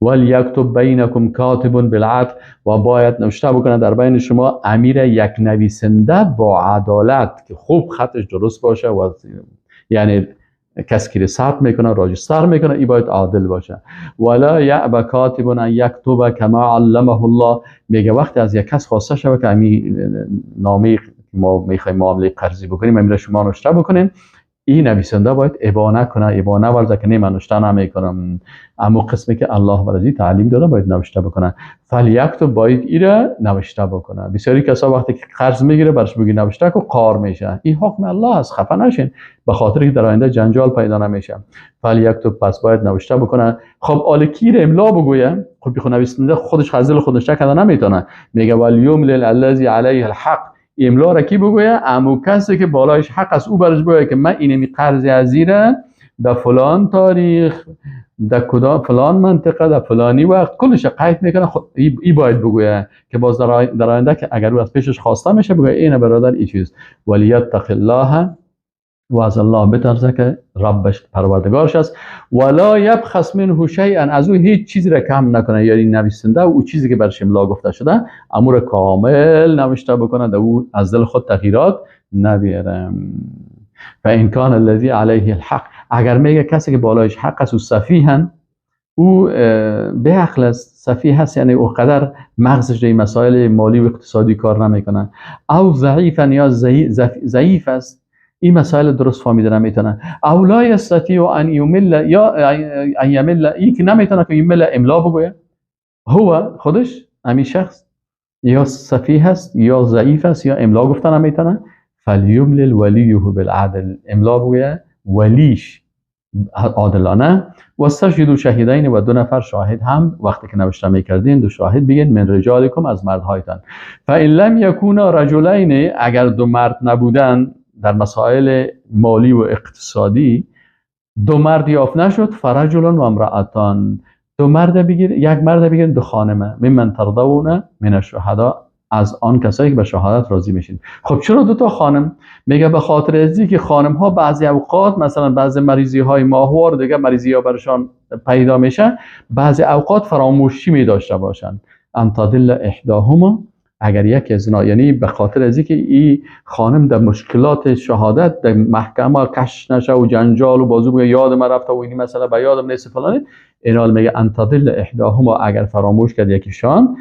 A: ولیکتب بینکم کاتب بالعدل، و باید نوشته بکنه در بین شما امیر یک نویسنده با عدالت، که خوب خطش درست باشه، و یعنی کسی که ثبت میکنه، راجستر میکنه، این باید عادل باشه. ولا یأبى کاتب ان یکتب کما علمه الله، میگه وقتی از یک کس خواسته شود که امی نامه ما میخوایم معامله قرضی بکنیم، امیر شما نوشته بکنین، این نویسنده باید ابا نکنه، ابا نورزه که من نوشته نمیکنم. اما قسمی که الله ورزی تعلیم داده باید نوشته بکنه. فلیکتب باید ایره نوشته بکنه. بسیاری کسا وقتی که قرض میگیره برش بگی نوشته که قار میشه. این حکم الله است، خفه نشین به خاطر که در آینده جنجال پیدا نمیشه. فلیکتب پس باید نوشته بکنه. خب آلکیر املا بگویه، خب بخو نویسنده خودش خزل خودش نکرده نمیتونه، میگه والیملل الذی علیه الحق. املا را کی بگویه؟ امو کسی که بالایش حق است او برش بگویه که من اینمی قرض عزیره در فلان تاریخ در کدام فلان منطقه در فلانی وقت کلش قید میکنه. خب ای باید بگویه که باز در آینده که اگر او از پیشش خواسته میشه بگویه این برادر این چیز. ولیتق الله، و از الله بترسه که ربش پروردگارش است. ولا یبخس منه شیئا، از او هیچ چیزی را کم نکنه. یعنی نویسنده او چیزی که برش املا گفته شده امور کامل نوشته بکنه، در او از دل خود تغییرات نبیاره. فان کان الذی علیه الحق، اگر میگه کسی که بالایش حق است و سفیهن، او به عقل است، سفیه هست یعنی او قدر مغزش در مسائل مالی و اقتصادی کار نمیکنه. او ضعیفا، یا ضعیف است، این مسائل درست فهمیده نمیتونه. او لا یستطیع ان یمل، یا ان یمل، این که نمیتونه که یمل املا بگویه. هو خودش همین شخص یا سفیه است یا ضعیف است یا املا گفتن نمیتونه. فلیملل ولیه بالعدل، املا بگویه ولیش عادلانه. و استشهدوا شهیدین، و 2 نفر شاهد هم وقتی که نوشته میکردین 2 شاهد بگین من رجالکم، از مردهایتان. فان لم یکونا رجلین، اگر 2 مرد نبودن در مسائل مالی و اقتصادی، 2 مرد یافت نشد، فرجل و امرأتان، 2 مرد بگیر، 1 مرد بگیر، 2 خانمه، ممن ترضون من الشهداء، از آن کسایی که به شهادت راضی میشین. خب چرا 2 تا خانم؟ میگه به خاطر ازی که خانم ها بعضی اوقات مثلا بعضی مریضی های ماهوار دیگه مریضی ها برشان پیدا میشه، بعضی اوقات فراموشی می داشته باشن. ان تضل احداهما، اگر یک از اینا، یعنی به خاطر ازی که این خانم در مشکلات شهادت در محکمه کش نشه و جنجال و بازو بگه یادم رفته و این مسئله به یادم نیست فلانه، اینا میگه ان تضل احداهما، اگر فراموش کرد یکیشان،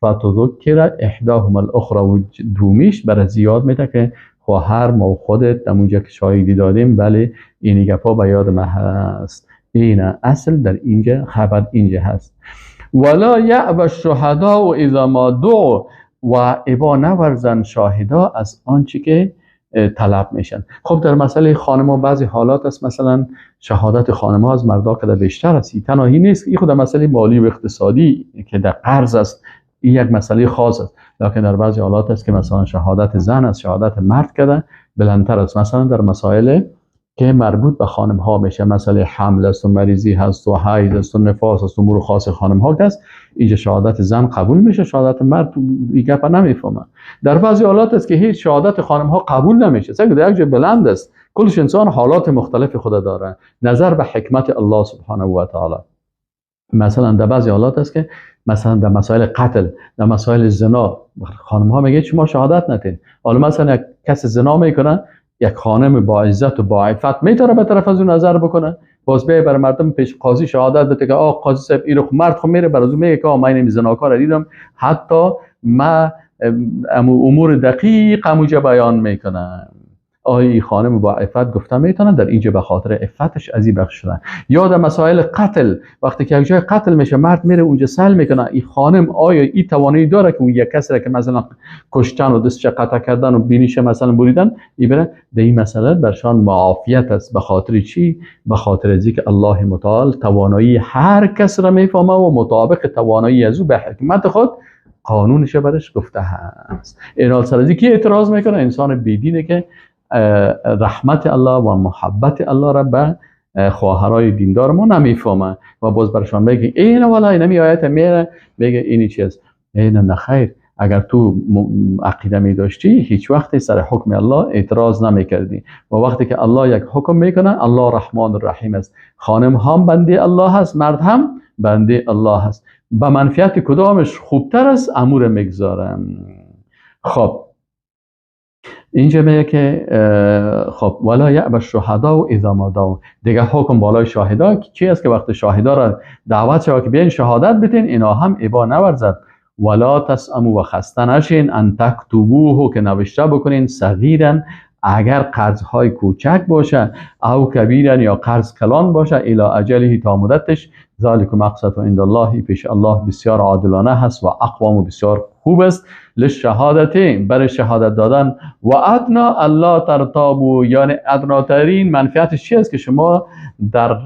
A: فتذکر احداهما الاخرى، و دومیش برای زیاد میده که خواهر ما خودت همونجا که شاهدی دادیم بله این گپا به یاد ما هست. این اصل در اینجا خبر اینجا هست. ولا یأبى الشهداء اذا ما دعوا، و ابا نورزن شاهدا از آنچه که طلب میشن. خب در مسئله خانم ها بعضی حالات است، مثلا شهادت خانم ها از مردا که بیشتر است، تنهایی نیست، این خود در مسئله مالی و اقتصادی که در قرض است این یک مسئله خاص است، لکن در بعضی حالات است که مثلا شهادت زن است شهادت مرد کرده بلندتر است. مثلا در مسائل که مربوط به خانم ها میشه، مسئله حمل است و مریضی هست و حیض است و نفاس است و امور خاص خانم ها است، اینجا شهادت زن قبول میشه، شهادت مرد این گپ نمیفهمه. در بعضی حالات است که هیچ شهادت خانم ها قبول نمیشه، چون در یک جای بلند است، کلش انسان حالات مختلف خود داره نظر به حکمت الله سبحانه و تعالی. مثلا در بعضی حالات است که مثلا در مسائل قتل، در مسائل زنا خانم ها میگه شما شهادت ندین. حالا مثلا یک کس زنا میکنه، یک خانم با عزت و با عفت میتونه به طرف از اون نظر بکنه، باز به بر مردم پیش قاضی شهادت بده که قاضی صاحب این مرد خود میره بر از اون میگه که من این زناکار دیدم، حتی ما امور دقیق همونجا بیان میکنه. این خانم با عفت گفته میتونه در اینجا به خاطر عفتش از این بخش شدن. یا در مسائل قتل، وقتی که یک جای قتل میشه مرد میره اونجا سل میکنه، این خانم آیا این توانایی داره که اون یک کسی را که مثلا کشتن و دستش قطع کردن و بینیش مثلا بریدن این بره در این مسئله برشان معافیت است. به خاطر چی؟ به خاطر از اینکه الله متعال توانایی هر کس را میفهمه و مطابق توانایی از او به حکمت خود قانونش برش گفته هست. این حال سر از اینکه اعتراض میکنه انسان بیدینه که رحمت الله و محبت الله را به خواهرای دیندار ما نمیفهمه و باز برشان بگه این والا این نمی آیت میره بگه اینی چیز، این نخیر. اگر تو عقیده می داشتی هیچ وقت سر حکم الله اعتراض نمی کردی و وقتی که الله یک حکم میکنه الله رحمان الرحیم است. خانم هم بنده الله هست، مرد هم بنده الله هست، به منفعت کدامش خوبتر است امور میگذارم. خب اینجا میگه که خب ولا یأبى الشهداء اذا ما دعوا، دیگه حکم بالای شاهدا چی است که وقت شاهدا را دعوت شود که بیاین شهادت بدین اینا هم ابا نورزد. ولا تسأموا، و خسته نشین، ان تکتبوه که نوشته بکنین، صغیرا اگر قرضهای کوچک باشه او کبیرن یا قرض کلان باشه الی اجله تا مدتش، ذالک مقصد عند الله، پیش الله بسیار عادلانه هست و اقوام و بسیار خوب است. للشهادت، برای شهادت دادن، و ادنا الله ترتابو، یعنی ادناترین منفعتش چی است که شما در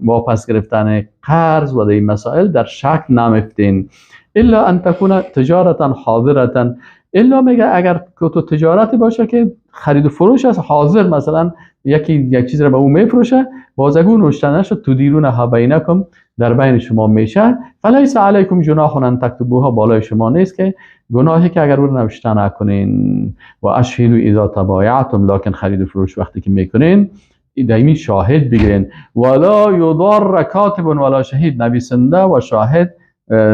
A: واپس گرفتن قرض و در این مسائل در شک نمیفتین. الا ان تکون تجارتا حاضرتا، الا میگه اگر تو تجارتی باشه که خرید و فروش است حاضر، مثلا یک چیز رو به اون میفروشه بازگو نوشته نشد تدیرونها بینکم، در بین شما میشه، فلیس علیکم جناح ان تکتبوها، بالای شما نیست که گناهی که اگر اون نوشته نکنین. و اشهدوا اذا تبایعتم، لکن خرید و فروش وقتی که میکنین دائمی شاهد بگیرین. ولا یضار کاتب ولا شهید، نویسنده و شاهد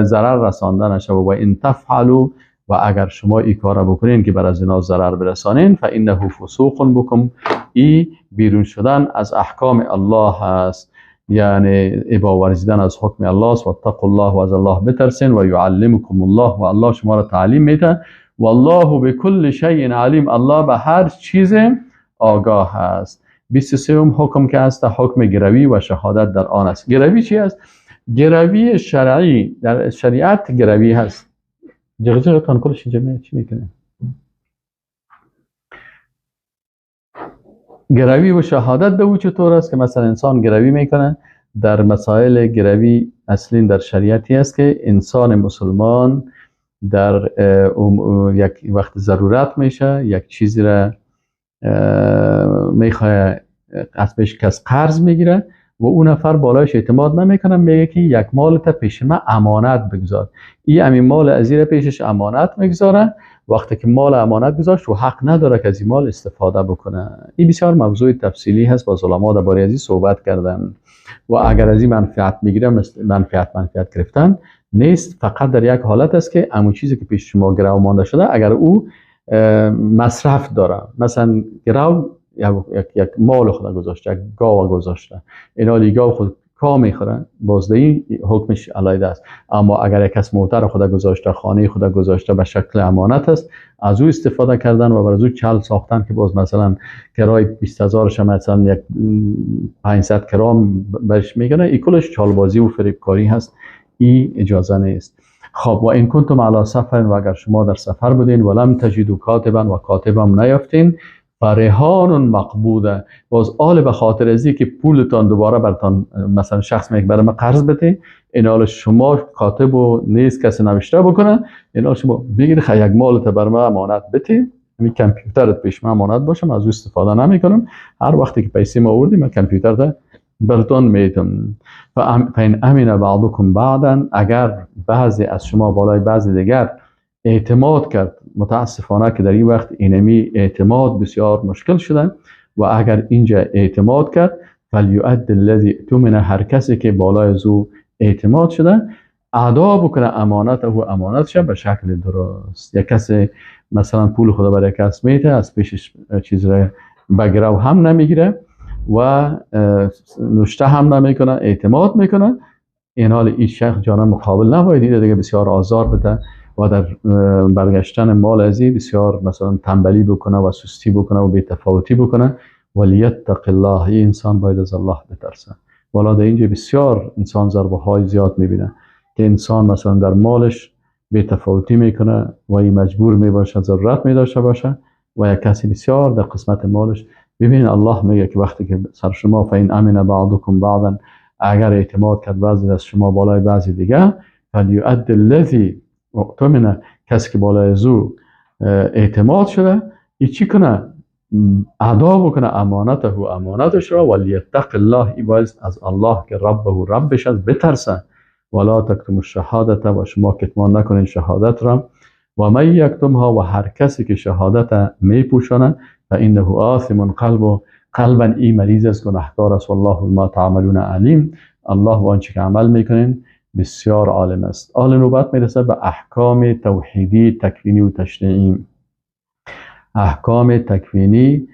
A: ضرر رسانده نشه. و ان تفعلوا، و اگر شما این کار بکنین که بر از اینا ضرر برسانین، فانه فسوق بكم، ای بیرون شدن از احکام الله هست، یعنی ابا ورزیدن از حکم الله است. و اتقوا الله، و از الله بترسین، و یعلمکم الله، و الله شما را تعلیم میده. والله بكل شیء علیم، الله به هر چیز آگاه است. 23ام حکم که است حکم گروی و شهادت در آن است. گروی چی است؟ گروی شرعی، در شریعت گروی هست. جغجغتان کلش اینجا چی میکنه؟ گروی و شهادت به او چطور است که مثلا انسان گروی میکنه؟ در مسائل گروی اصلی در شریعتی است که انسان مسلمان در یک وقت ضرورت میشه، یک چیزی را میخواه از پیش کس قرض میگیره و اون نفر بالایش اعتماد نمیکنه، میگه که یک مالت پیش من امانت بگذار. این مال ازیر پیشش امانت میگذاره، وقتی که مال امانت گذاشت و حق نداره که از این مال استفاده بکنه. این بسیار موضوع تفصیلی هست، با علما درباره از این صحبت کردن. و اگر از این منفعت میگیره، منفعت گرفتن نیست، فقط در یک حالت است که همون چیزی که پیش شما گرو مانده شده اگر او مصرف داره، مثلا گرو یک مال خدا گذاشته، یک گاو گذاشته، اینا گاو خود کا میخوره، بازدهی حکمش علیحده است. اما اگر یک کس موتر خدا گذاشته، خانه خدا گذاشته، به شکل امانت است، از او استفاده کردن و بر از او چل ساختن که باز مثلا کرای 20,000 ش مثلا یک 500 کرام برش میگنه، این کلش چالبازی و فریبکاری هست، این اجازه نیست. خب و این کنتم علی سفر، و اگر شما در سفر بودین ولم تجدوا کاتبا، و کاتبم نیافتین، فرهان مقبوده، باز آل به خاطر ازی که پولتان دوباره برتان، مثلا شخص میگه برای من قرض بده، این حال شما کاتب و نیست کسی نوشته بکنه، این حال شما بگیری خیلی یک مالت برای من امانت بده، همین کامپیوترت پیش من امانت باشم، از او استفاده نمی کنم، هر وقتی که پیسه ما آوردی من کامپیوتر برتون میتم. فین امین بعضکم بعضا، اگر بعضی از شما بالای بعضی دیگر اعتماد کرد، متاسفانه که در این وقت اینمی اعتماد بسیار مشکل شده، و اگر اینجا اعتماد کرد فلیؤد الذی اؤتمن، هر کسی که بالای زو اعتماد شده ادا بکنه امانت و امانتش به شکل درست. یک کسی مثلا پول خدا برای کس میده، از پیشش چیز را بگیره و هم نمیگیره و نوشته هم نمیکنه، اعتماد میکنه، این حال این شخص جانا مقابل نباید دیگه بسیار آزار بده و در برگشتن مال ازی بسیار مثلا تنبلی بکنه و سستی بکنه و بی‌تفاوتی بکنه. ولیتق الله، این انسان باید از الله بترسه. والا در اینجا بسیار انسان ضربه های زیاد میبینه که انسان مثلا در مالش بی‌تفاوتی میکنه و این مجبور میباشه، ضرورت میداشته باشه، و یک کسی بسیار در قسمت مالش. ببین الله میگه که وقتی که سر شما فین امن بعضکم بعضا، اگر اعتماد کرد بعضی از شما بالای بعضی دیگه، فلیؤد الذی اؤتمن، کسی که بالای زو اعتماد شده این چی کنه؟ ادا بکنه امانتش را. ولیتق الله، ای باید از الله که ربه و ربش از بترسه. ولا تکتم الشهادت، و شما کتمان نکنین شهادت را. و من یکتمها، و هر کسی که شهادت می پوشانه، فانه آثم قلبا، ای مریض است، گناهکار است. والله بما تعملون علیم، الله و آنچه که عمل میکنین بسیار عالم است. آل نوبت میرسه به احکام توحیدی، تکوینی و تشریعی. احکام تکوینی،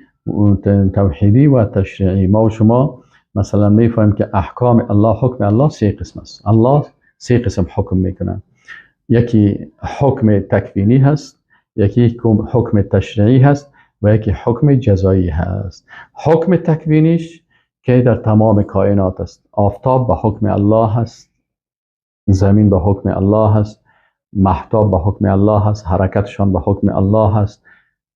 A: توحیدی و تشریعی. ما و شما مثلا میفهمیم که احکام الله، حکم الله 3 قسم است. الله 3 قسم حکم میکنه. یکی حکم تکوینی هست، یکی حکم تشریعی هست، و یکی حکم جزایی هست. حکم تکوینیش که در تمام کائنات است. آفتاب به حکم الله هست، زمین به حکم الله هست، مهتاب به حکم الله هست، حرکتشان به حکم الله هست،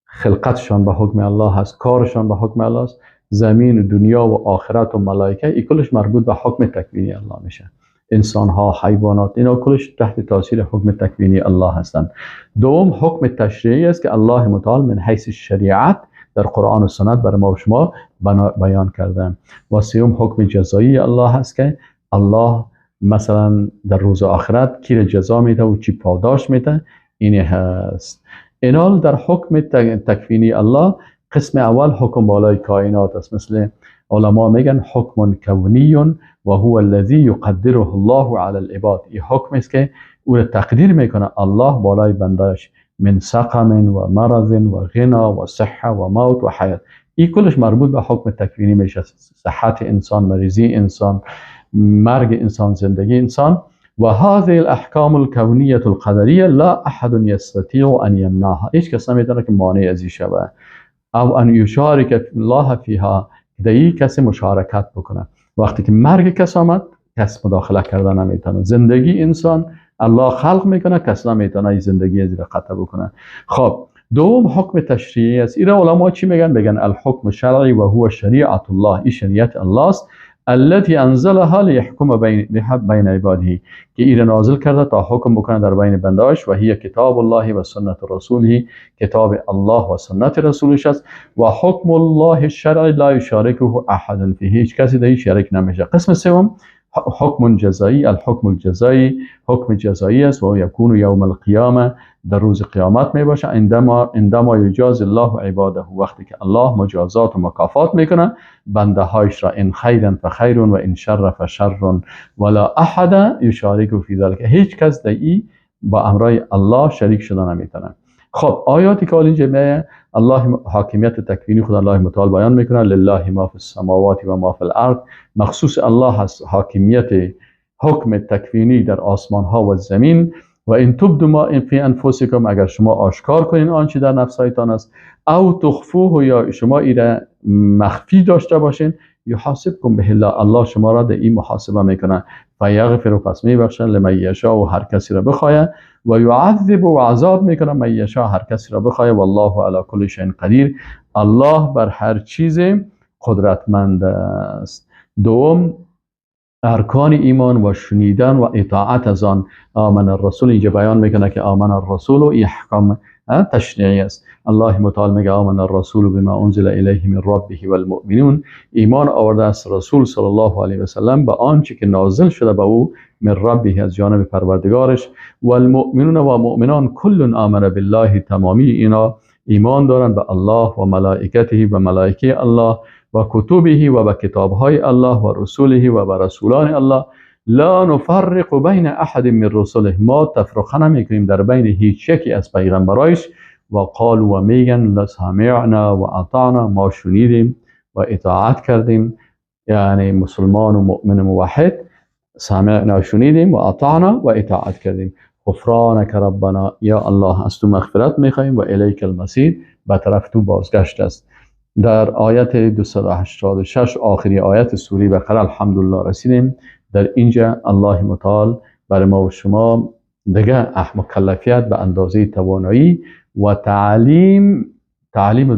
A: خلقتشان به حکم الله هست، کارشان به حکم الله است. زمین و دنیا و آخرت و ملائکه این کلش مربوط به حکم تکوینی الله میشه. انسان ها، حیوانات، اینا کلش تحت تاثیر حکم تکوینی الله هستند. دوم حکم تشریعی است که الله متعال من حیث شریعت در قرآن و سنت برای ما و شما بیان کرده. و سوم حکم جزایی الله هست که الله مثلا در روز آخرت کی جزا میده و چی پاداش میده، اینه هست. اینال در حکم تکوینی الله قسم اول حکم بالای کائنات است. مثل علما میگن حکم کونی و هو الذی یقدره الله علی العباد. این حکم است که او را تقدیر میکنه الله بالای بندهش، من سقم و مرض و غنا و صحه و موت و حیات. این کلش مربوط به حکم تکوینی میشه. صحت انسان، مریضی انسان، مرگ انسان، زندگی انسان. و هذه الاحکام الکونیه القدریه لا احد یستطیع ان یمنعها. هیچ کس نمیتونه که مانع از این شوه او ان یشارک الله فیها، در این کسی مشارکت بکنه. وقتی که مرگ کس آمد کس مداخله کردن نمیتونه. زندگی انسان الله خلق میکنه، کس نمیتونه این زندگی از قطع بکنه. خب دوم حکم تشریعی است. اینا علما چی میگن؟ بگن الحکم شرعی و هو شریعت الله. این شریعت الله است التي انزلها ليحكم بين عباده، که ایره نازل کرده تا حکم بکنه در بین بندهاش. و هی کتاب الله و سنت رسوله، کتاب الله و سنت رسولش است. و حکم الله الشرعی لا یشارکه احد فیه، هیچ کسی در این شریک نمیشه. قسم سوم حکم جزایی. الحکم الجزایی حکم جزایی است و یکون یوم القیامه، در روز قیامت می باشه. عندما یجازی الله عباده، وقتی که الله مجازات و مکافات میکنه بنده هایش را، ان خیرا فخیر و ان شر فشر ولا احد یشارک فی ذلک. هیچ کس در این با امرای الله شریک شدن نمیتونه. خب آیاتی که اینجا میگه الله حاکمیت تکوینی خود الله متعال بیان میکنه. لله ما فی السماوات و ما فی الارض. مخصوص الله هست حاکمیت حکم تکوینی در آسمان ها و زمین. و این تبدو ما فی انفسکم، اگر شما آشکار کنین آنچه در نفسایتان است، او تخفوه، یا شما ایره مخفی داشته باشین، یحاسبکم به الله، الله شما را در این محاسبه میکنه. فیغفر، پس میبخشه، لمن یشاء، و هر کسی را بخواه، و یعذب، و عذاب میکنه، من یشاء، هر کسی را بخواه. والله علی کل شیء قدیر، الله بر هر چیز قدرتمند است. دوم ارکان ایمان و شنیدن و اطاعت از آن. آمن الرسول، اینجا بیان میکنه که آمن الرسول و احکام تشریعی است. الله متعال میگه آمن الرسول بما انزل الیه من ربه والمؤمنون. ایمان آورده است رسول صلی الله علیه و سلم به آنچه که نازل شده به او من ربه، از جانب پروردگارش. والمؤمنون، و مؤمنان کل آمن بالله، تمامی اینا ایمان دارند به الله و ملائکته، و ملائکه الله، و کتبه، و به کتابهای الله، و رسوله، و به رسولان الله. لا نفرق بین احد من رسوله، ما تفرقه نمیکنیم در بین هیچ یکی از پیغمبرایش. و قالوا، و میگن سمعنا و اطعنا، ما شنیدیم و اطاعت کردیم. یعنی مسلمان و مؤمن موحد سمعنا، شنیدیم، و اطعنا، و اطاعت کردیم. غفرانک ربنا، یا الله از تو مغفرت میخوایم، و الیک المصیر، به طرف تو بازگشت است. در آیت 286 آخری آیت سوره بقره الحمدلله رسیدیم. در اینجا الله متعال برای ما و شما دیگه مکلفیت به اندازه توانایی و تعلیم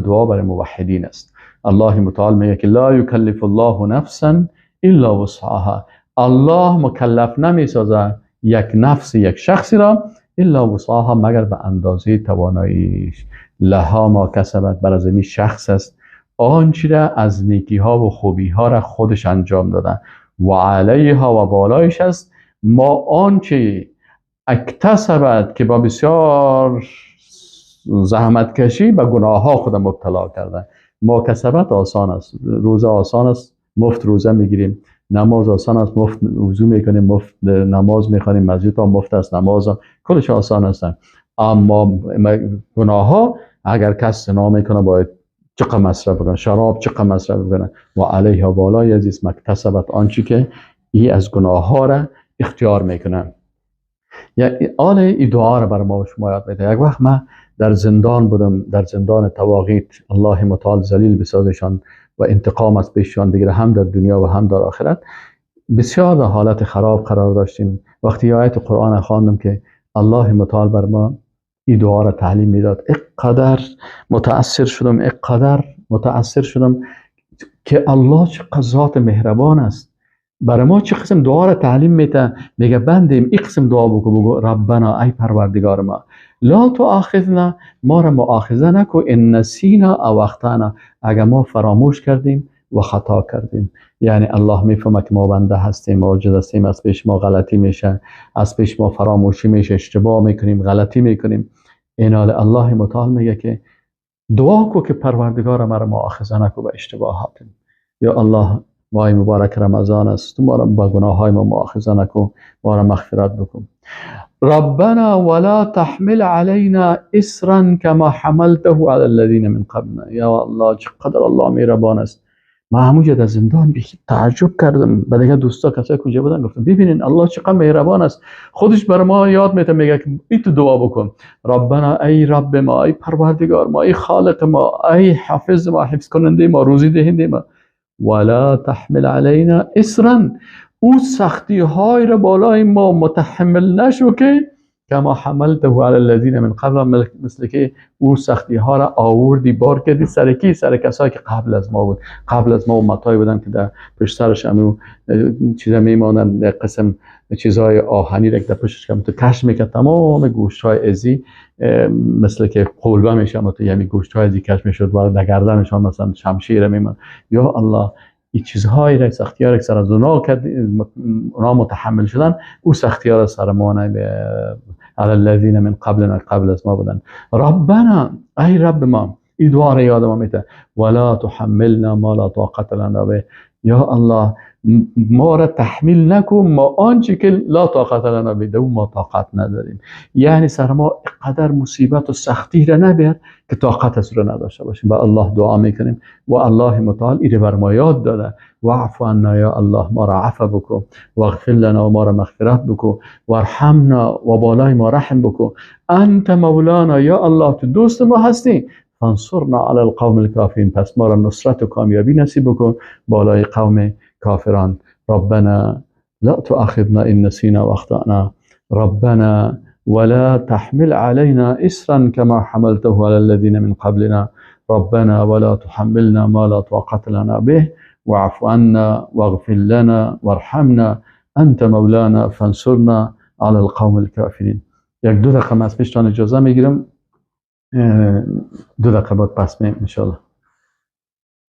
A: دعا برای موحدین است. الله متعال میگه که لا یکلف الله نفسا الا وسعها، الله مکلف نمیسازه یک نفس، یک شخصی را، الا وسعها، مگر به اندازه تواناییش. لها ما کسبت، بر از این شخص است آنچه را از نیکی ها و خوبی ها را خودش انجام داده. و علیها، و بالایش است ما آنچه اکتسبت، که با بسیار زحمت کشی به گناه ها خود مبتلا کرده. ما کسبت آسان است، روزه آسان است، مفت روزه میگیریم. نماز آسان است، مفت وضو میکنیم، مفت نماز میخوانیم، مسجد ها مفت است، نماز ها کلش آسان است. اما گناه ها اگر کس زنا میکنه باید چقدر مصرف بکنه، شراب چقدر مصرف بکنه. و علیها، بالای عزیز مکتسبت، آنچه که ای از گناه ها را اختیار میکنه. آل این دعا رو بر ما و شما یاد میده. یک وقت من در زندان بودم، در زندان تواغیت، الله متعال ذلیل بسازشان و انتقام از پیششان بگیره، هم در دنیا و هم در آخرت. بسیار در حالت خراب قرار داشتیم. وقتی آیت قرآن خواندم که الله متعال بر ما این دعا را تعلیم میداد، اقدر متاثر شدم که الله چه ذات مهربان است، برای ما چه قسم دعا را تعلیم میده. میگه بندیم این قسم دعا بگو ربنا ای پروردگار ما، لا تؤاخذنا، ما را مؤاخذه نکو، ان نسینا او اخطانا، اگر ما فراموش کردیم و خطا کردیم. یعنی الله میفهمه که ما بنده هستیم، عاجز هستیم، از پیش ما غلطی میشه، از پیش ما فراموشی میشه، اشتباه میکنیم، غلطی میکنیم. این حال الله متعال میگه که دعا کو که پروردگار ما را مؤاخذه نکو به اشتباهاتم. یا الله ماه مبارک رمضان است، تو ما را با گناه های ما مؤاخذه نکو، ما را مغفرت بکن. ربنا ولا تحمل علينا اصرا كما حملته على الذين من قبلنا. یا الله چقدر الله مهربان است. ما همونجا در زندان تعجب کردم، بعد دیگه دوستا کسایی کجا بودن گفتم ببینین الله چقدر مهربان است، خودش بر ما یاد میده، میگه که این تو دعا بکن، ربنا ای رب ما، ای پروردگار ما، ای خالق ما، ای حافظ ما، حفظ کننده ما، روزی دهنده ما، ولا تحمل علينا اصرا، او سختی های را بالای ما متحمل نشو که کما حملته علی الذین من قبل، مثل که او سختی ها را آوردی بار کردی سر کی؟ سر کسایی که قبل از ما بود. قبل از ما امتایی بودن که در پشت سرش همون چیزا میمانند، قسم چیزهای آهنی را که در پشتش کم تو کش میکرد، تمام گوشت های ازی مثل که قلبه میشه، تو یعنی گوشت های ازی کش میشد و در گردنشان مثلا شمشیر میمان. یا الله این چیزهایی را، سختی‌ها را که سر از اونا متحمل شدن، او سختی‌ها را سر ما علی الذین من قبلنا، قبل از ما بودن. ربنا ای رب ما، این دعا را یاد ما میده، ولا تحملنا ما لا طاقت لنا به، یا الله ما را تحمیل نکن ما آنچه که لا طاقت لنا به، ما طاقت نداریم. یعنی سر ما قدر مصیبت و سختی را نبر که طاقت از رو نداشته باشیم. با الله دعا میکنیم و الله متعال این بر ما یاد داده، واعف عنا یا الله، ما را عفو بکن، واغفر لنا، و ما را مغفرت بکن، وارحمنا، و بالای ما رحم بکن، انت مولانا، یا الله تو دوست ما هستی، فانصرنا علی القوم الکافرین، پس ما را نصرت و کامیابی نصیب بکن بالای قوم کافران. ربنا لا تؤاخذنا ان نسینا واخطأنا، ربنا ولا تحمل علينا إسرا كما حملته على الذين من قبلنا، ربنا ولا تحملنا ما لا طاقة لنا به، واعف عنا واغفر لنا وارحمنا، أنت مولانا فانصرنا على القوم الكافرين. یک دو دقیقه از پیشتان اجازه میگیرم، 2 دقیقه بعد پس میام ان شاء الله.